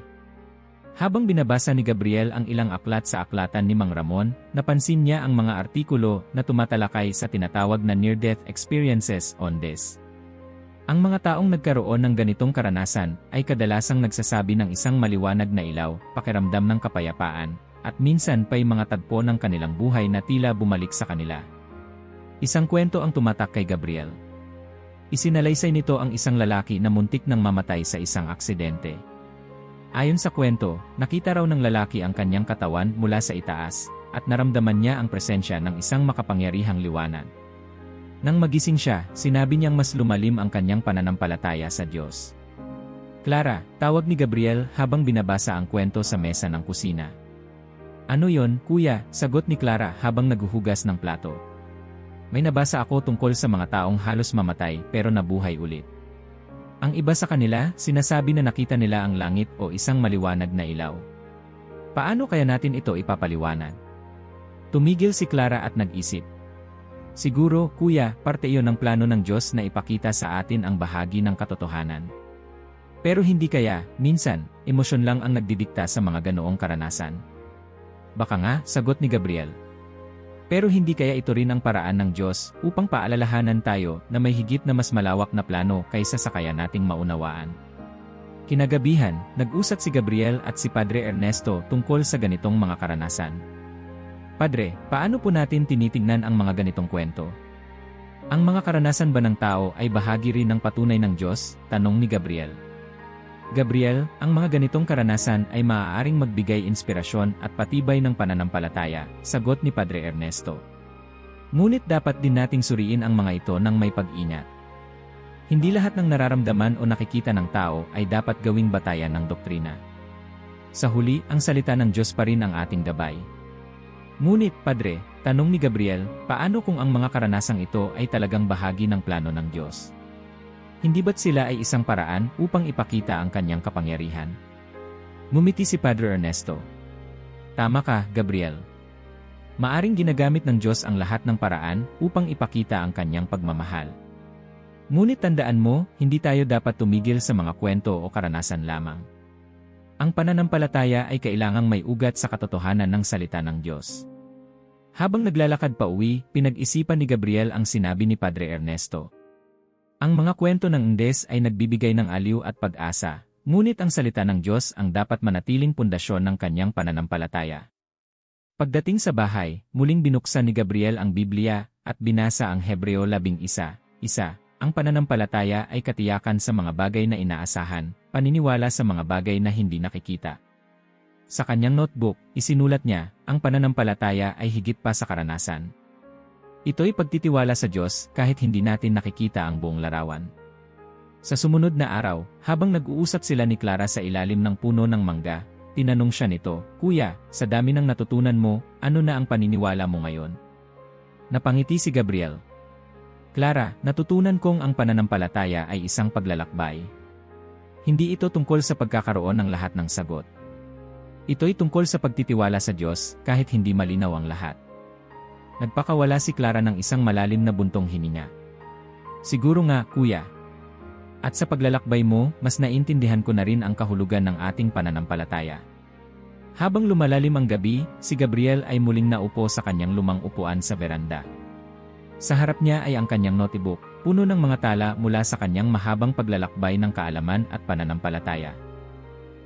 Habang binabasa ni Gabriel ang ilang aklat sa aklatan ni Mang Ramon, napansin niya ang mga artikulo na tumatalakay sa tinatawag na near-death experiences on this. Ang mga taong nagkaroon ng ganitong karanasan ay kadalasang nagsasabi ng isang maliwanag na ilaw, pakiramdam ng kapayapaan, at minsan pa'y mga tagpo ng kanilang buhay na tila bumalik sa kanila. Isang kwento ang tumatak kay Gabriel. Isinalaysay nito ang isang lalaki na muntik nang mamatay sa isang aksidente. Ayon sa kwento, nakita raw ng lalaki ang kanyang katawan mula sa itaas, at naramdaman niya ang presensya ng isang makapangyarihang liwanag. Nang magising siya, sinabi niyang mas lumalim ang kanyang pananampalataya sa Diyos. Clara, tawag ni Gabriel habang binabasa ang kwento sa mesa ng kusina. Ano yon, kuya? Sagot ni Clara habang naghuhugas ng plato. May nabasa ako tungkol sa mga taong halos mamatay pero nabuhay ulit. Ang iba sa kanila, sinasabi na nakita nila ang langit o isang maliwanag na ilaw. Paano kaya natin ito ipapaliwanag? Tumigil si Clara at nag-isip. Siguro, kuya, parte iyon ng plano ng Diyos na ipakita sa atin ang bahagi ng katotohanan. Pero hindi kaya, minsan, emosyon lang ang nagdidikta sa mga ganoong karanasan. Baka nga, sagot ni Gabriel. Pero hindi kaya ito rin ang paraan ng Diyos upang paalalahanan tayo na may higit na mas malawak na plano kaysa sa kaya nating maunawaan. Kinagabihan, nag-usat si Gabriel at si Padre Ernesto tungkol sa ganitong mga karanasan. Padre, paano po natin tinitingnan ang mga ganitong kwento? Ang mga karanasan ba ng tao ay bahagi rin ng patunay ng Diyos? Tanong ni Gabriel. Gabriel, ang mga ganitong karanasan ay maaaring magbigay inspirasyon at patibay ng pananampalataya, sagot ni Padre Ernesto. Ngunit dapat din nating suriin ang mga ito ng may pag-ingat. Hindi lahat ng nararamdaman o nakikita ng tao ay dapat gawing batayan ng doktrina. Sa huli, ang salita ng Diyos pa rin ang ating gabay. Ngunit, Padre, tanong ni Gabriel, paano kung ang mga karanasang ito ay talagang bahagi ng plano ng Diyos? Hindi ba't sila ay isang paraan upang ipakita ang kanyang kapangyarihan? Ngumiti si Padre Ernesto. Tama ka, Gabriel. Maaring ginagamit ng Diyos ang lahat ng paraan upang ipakita ang kanyang pagmamahal. Ngunit tandaan mo, hindi tayo dapat tumigil sa mga kwento o karanasan lamang. Ang pananampalataya ay kailangang may ugat sa katotohanan ng salita ng Diyos. Habang naglalakad pa uwi, pinag-isipan ni Gabriel ang sinabi ni Padre Ernesto. Ang mga kwento ng Indes ay nagbibigay ng aliw at pag-asa, ngunit ang salita ng Diyos ang dapat manatiling pundasyon ng kanyang pananampalataya. Pagdating sa bahay, muling binuksan ni Gabriel ang Biblia at binasa ang Hebreo 11:1. Ang pananampalataya ay katiyakan sa mga bagay na inaasahan, paniniwala sa mga bagay na hindi nakikita. Sa kanyang notebook, isinulat niya, ang pananampalataya ay higit pa sa karanasan. Ito'y pagtitiwala sa Diyos kahit hindi natin nakikita ang buong larawan. Sa sumunod na araw, habang nag-uusap sila ni Clara sa ilalim ng puno ng mangga, tinanong siya nito, Kuya, sa dami ng natutunan mo, ano na ang paniniwala mo ngayon? Napangiti si Gabriel. Clara, natutunan kong ang pananampalataya ay isang paglalakbay. Hindi ito tungkol sa pagkakaroon ng lahat ng sagot. Ito'y tungkol sa pagtitiwala sa Diyos kahit hindi malinaw ang lahat. Nagpakawala si Clara ng isang malalim na buntong hininga. Siguro nga, kuya. At sa paglalakbay mo, mas naintindihan ko na rin ang kahulugan ng ating pananampalataya. Habang lumalalim ang gabi, si Gabriel ay muling naupo sa kanyang lumang upuan sa veranda. Sa harap niya ay ang kanyang notebook, puno ng mga tala mula sa kanyang mahabang paglalakbay ng kaalaman at pananampalataya.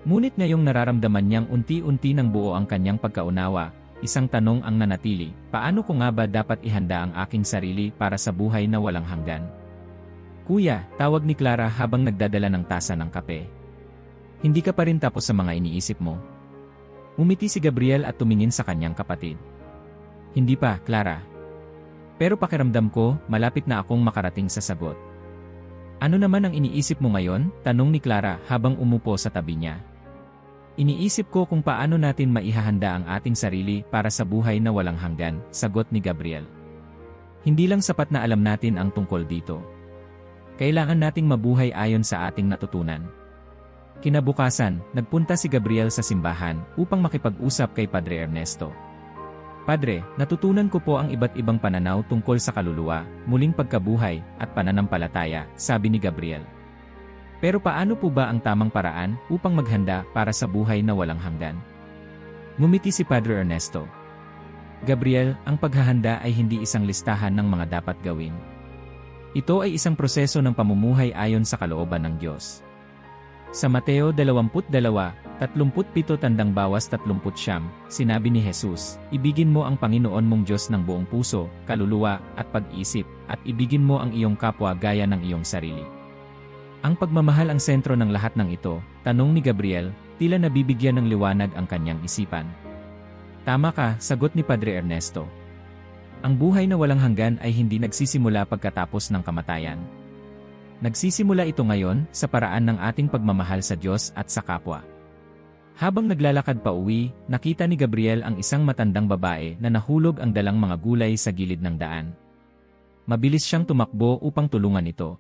Ngunit ngayong nararamdaman niyang unti-unti ng buo ang kanyang pagkaunawa, isang tanong ang nanatili, paano ko nga ba dapat ihanda ang aking sarili para sa buhay na walang hanggan? Kuya, tawag ni Clara habang nagdadala ng tasa ng kape. Hindi ka pa rin tapos sa mga iniisip mo. Umiti si Gabriel at tumingin sa kanyang kapatid. Hindi pa, Clara. Pero pakiramdam ko, malapit na akong makarating sa sagot. Ano naman ang iniisip mo ngayon? Tanong ni Clara habang umupo sa tabi niya. Iniisip ko kung paano natin maihahanda ang ating sarili para sa buhay na walang hanggan, sagot ni Gabriel. Hindi lang sapat na alam natin ang tungkol dito. Kailangan nating mabuhay ayon sa ating natutunan. Kinabukasan, nagpunta si Gabriel sa simbahan upang makipag-usap kay Padre Ernesto. Padre, natutunan ko po ang iba't ibang pananaw tungkol sa kaluluwa, muling pagkabuhay, at pananampalataya, sabi ni Gabriel. Pero paano po ba ang tamang paraan upang maghanda para sa buhay na walang hanggan? Ngumiti si Padre Ernesto. Gabriel, ang paghahanda ay hindi isang listahan ng mga dapat gawin. Ito ay isang proseso ng pamumuhay ayon sa kalooban ng Diyos. Sa Mateo 22:37, sinabi ni Jesus, ibigin mo ang Panginoon mong Diyos ng buong puso, kaluluwa, at pag-isip, at ibigin mo ang iyong kapwa gaya ng iyong sarili. Ang pagmamahal ang sentro ng lahat ng ito, tanong ni Gabriel, tila nabibigyan ng liwanag ang kanyang isipan. Tama ka, sagot ni Padre Ernesto. Ang buhay na walang hanggan ay hindi nagsisimula pagkatapos ng kamatayan. Nagsisimula ito ngayon sa paraan ng ating pagmamahal sa Diyos at sa kapwa. Habang naglalakad pa uwi, nakita ni Gabriel ang isang matandang babae na nahulog ang dalang mga gulay sa gilid ng daan. Mabilis siyang tumakbo upang tulungan ito.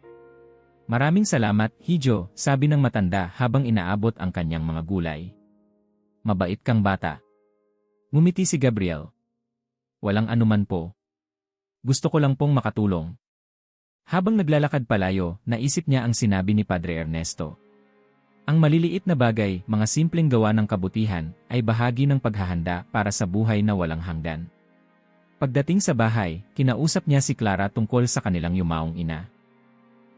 Maraming salamat, Hijo, sabi ng matanda habang inaabot ang kanyang mga gulay. Mabait kang bata. Ngumiti si Gabriel. Walang anuman po. Gusto ko lang pong makatulong. Habang naglalakad palayo, naisip niya ang sinabi ni Padre Ernesto. Ang maliliit na bagay, mga simpleng gawa ng kabutihan, ay bahagi ng paghahanda para sa buhay na walang hanggan. Pagdating sa bahay, kinausap niya si Clara tungkol sa kanilang yumaong ina.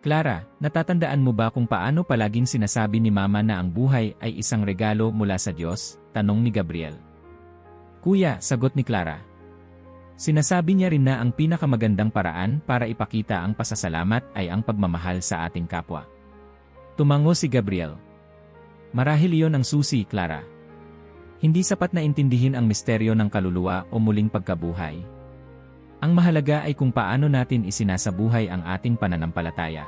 Clara, natatandaan mo ba kung paano palaging sinasabi ni Mama na ang buhay ay isang regalo mula sa Diyos? Tanong ni Gabriel. Kuya, sagot ni Clara. Sinasabi niya rin na ang pinakamagandang paraan para ipakita ang pasasalamat ay ang pagmamahal sa ating kapwa. Tumango si Gabriel. Marahil iyon ang susi, Clara. Hindi sapat na intindihin ang misteryo ng kaluluwa o muling pagkabuhay. Ang mahalaga ay kung paano natin isinasabuhay ang ating pananampalataya.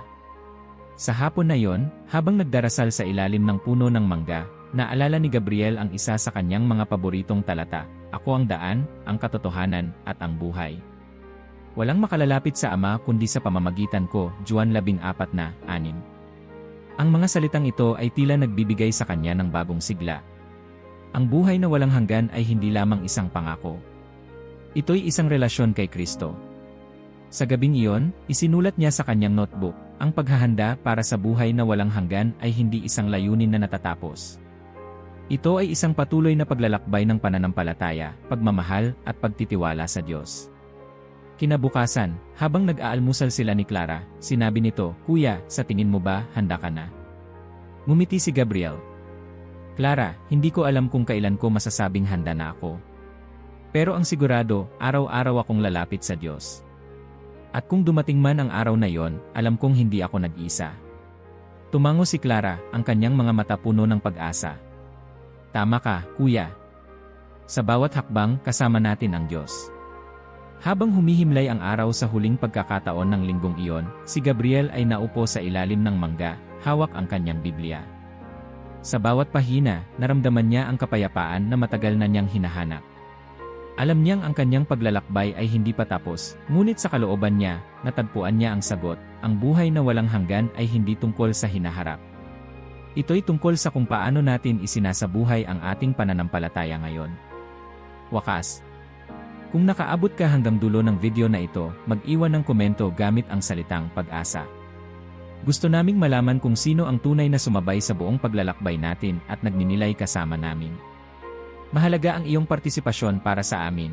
Sa hapon na yon, habang nagdarasal sa ilalim ng puno ng mangga, naalala ni Gabriel ang isa sa kanyang mga paboritong talata, Ako ang daan, ang katotohanan, at ang buhay. Walang makalalapit sa Ama kundi sa pamamagitan ko, Juan 14:6. Ang mga salitang ito ay tila nagbibigay sa kanya ng bagong sigla. Ang buhay na walang hanggan ay hindi lamang isang pangako. Ito'y isang relasyon kay Kristo. Sa gabing iyon, isinulat niya sa kanyang notebook, ang paghahanda para sa buhay na walang hanggan ay hindi isang layunin na natatapos. Ito ay isang patuloy na paglalakbay ng pananampalataya, pagmamahal, at pagtitiwala sa Diyos. Kinabukasan, habang nag-aalmusal sila ni Clara, sinabi nito, Kuya, sa tingin mo ba, handa ka na? Ngumiti si Gabriel. Clara, hindi ko alam kung kailan ko masasabing handa na ako. Pero ang sigurado, araw-araw akong lalapit sa Diyos. At kung dumating man ang araw na yon, alam kong hindi ako nag-isa. Tumango si Clara, ang kanyang mga mata puno ng pag-asa. Tama ka, Kuya. Sa bawat hakbang, kasama natin ang Diyos. Habang humihimlay ang araw sa huling pagkakataon ng linggong iyon, si Gabriel ay naupo sa ilalim ng mangga, hawak ang kanyang Biblia. Sa bawat pahina, naramdaman niya ang kapayapaan na matagal na niyang hinahanap. Alam niyang ang kanyang paglalakbay ay hindi pa tapos, ngunit sa kalooban niya, natagpuan niya ang sagot, ang buhay na walang hanggan ay hindi tungkol sa hinaharap. Ito'y tungkol sa kung paano natin isinasabuhay ang ating pananampalataya ngayon. Wakas. Kung nakaabot ka hanggang dulo ng video na ito, mag-iwan ng komento gamit ang salitang pag-asa. Gusto naming malaman kung sino ang tunay na sumabay sa buong paglalakbay natin at nagninilay kasama namin. Mahalaga ang iyong partisipasyon para sa amin.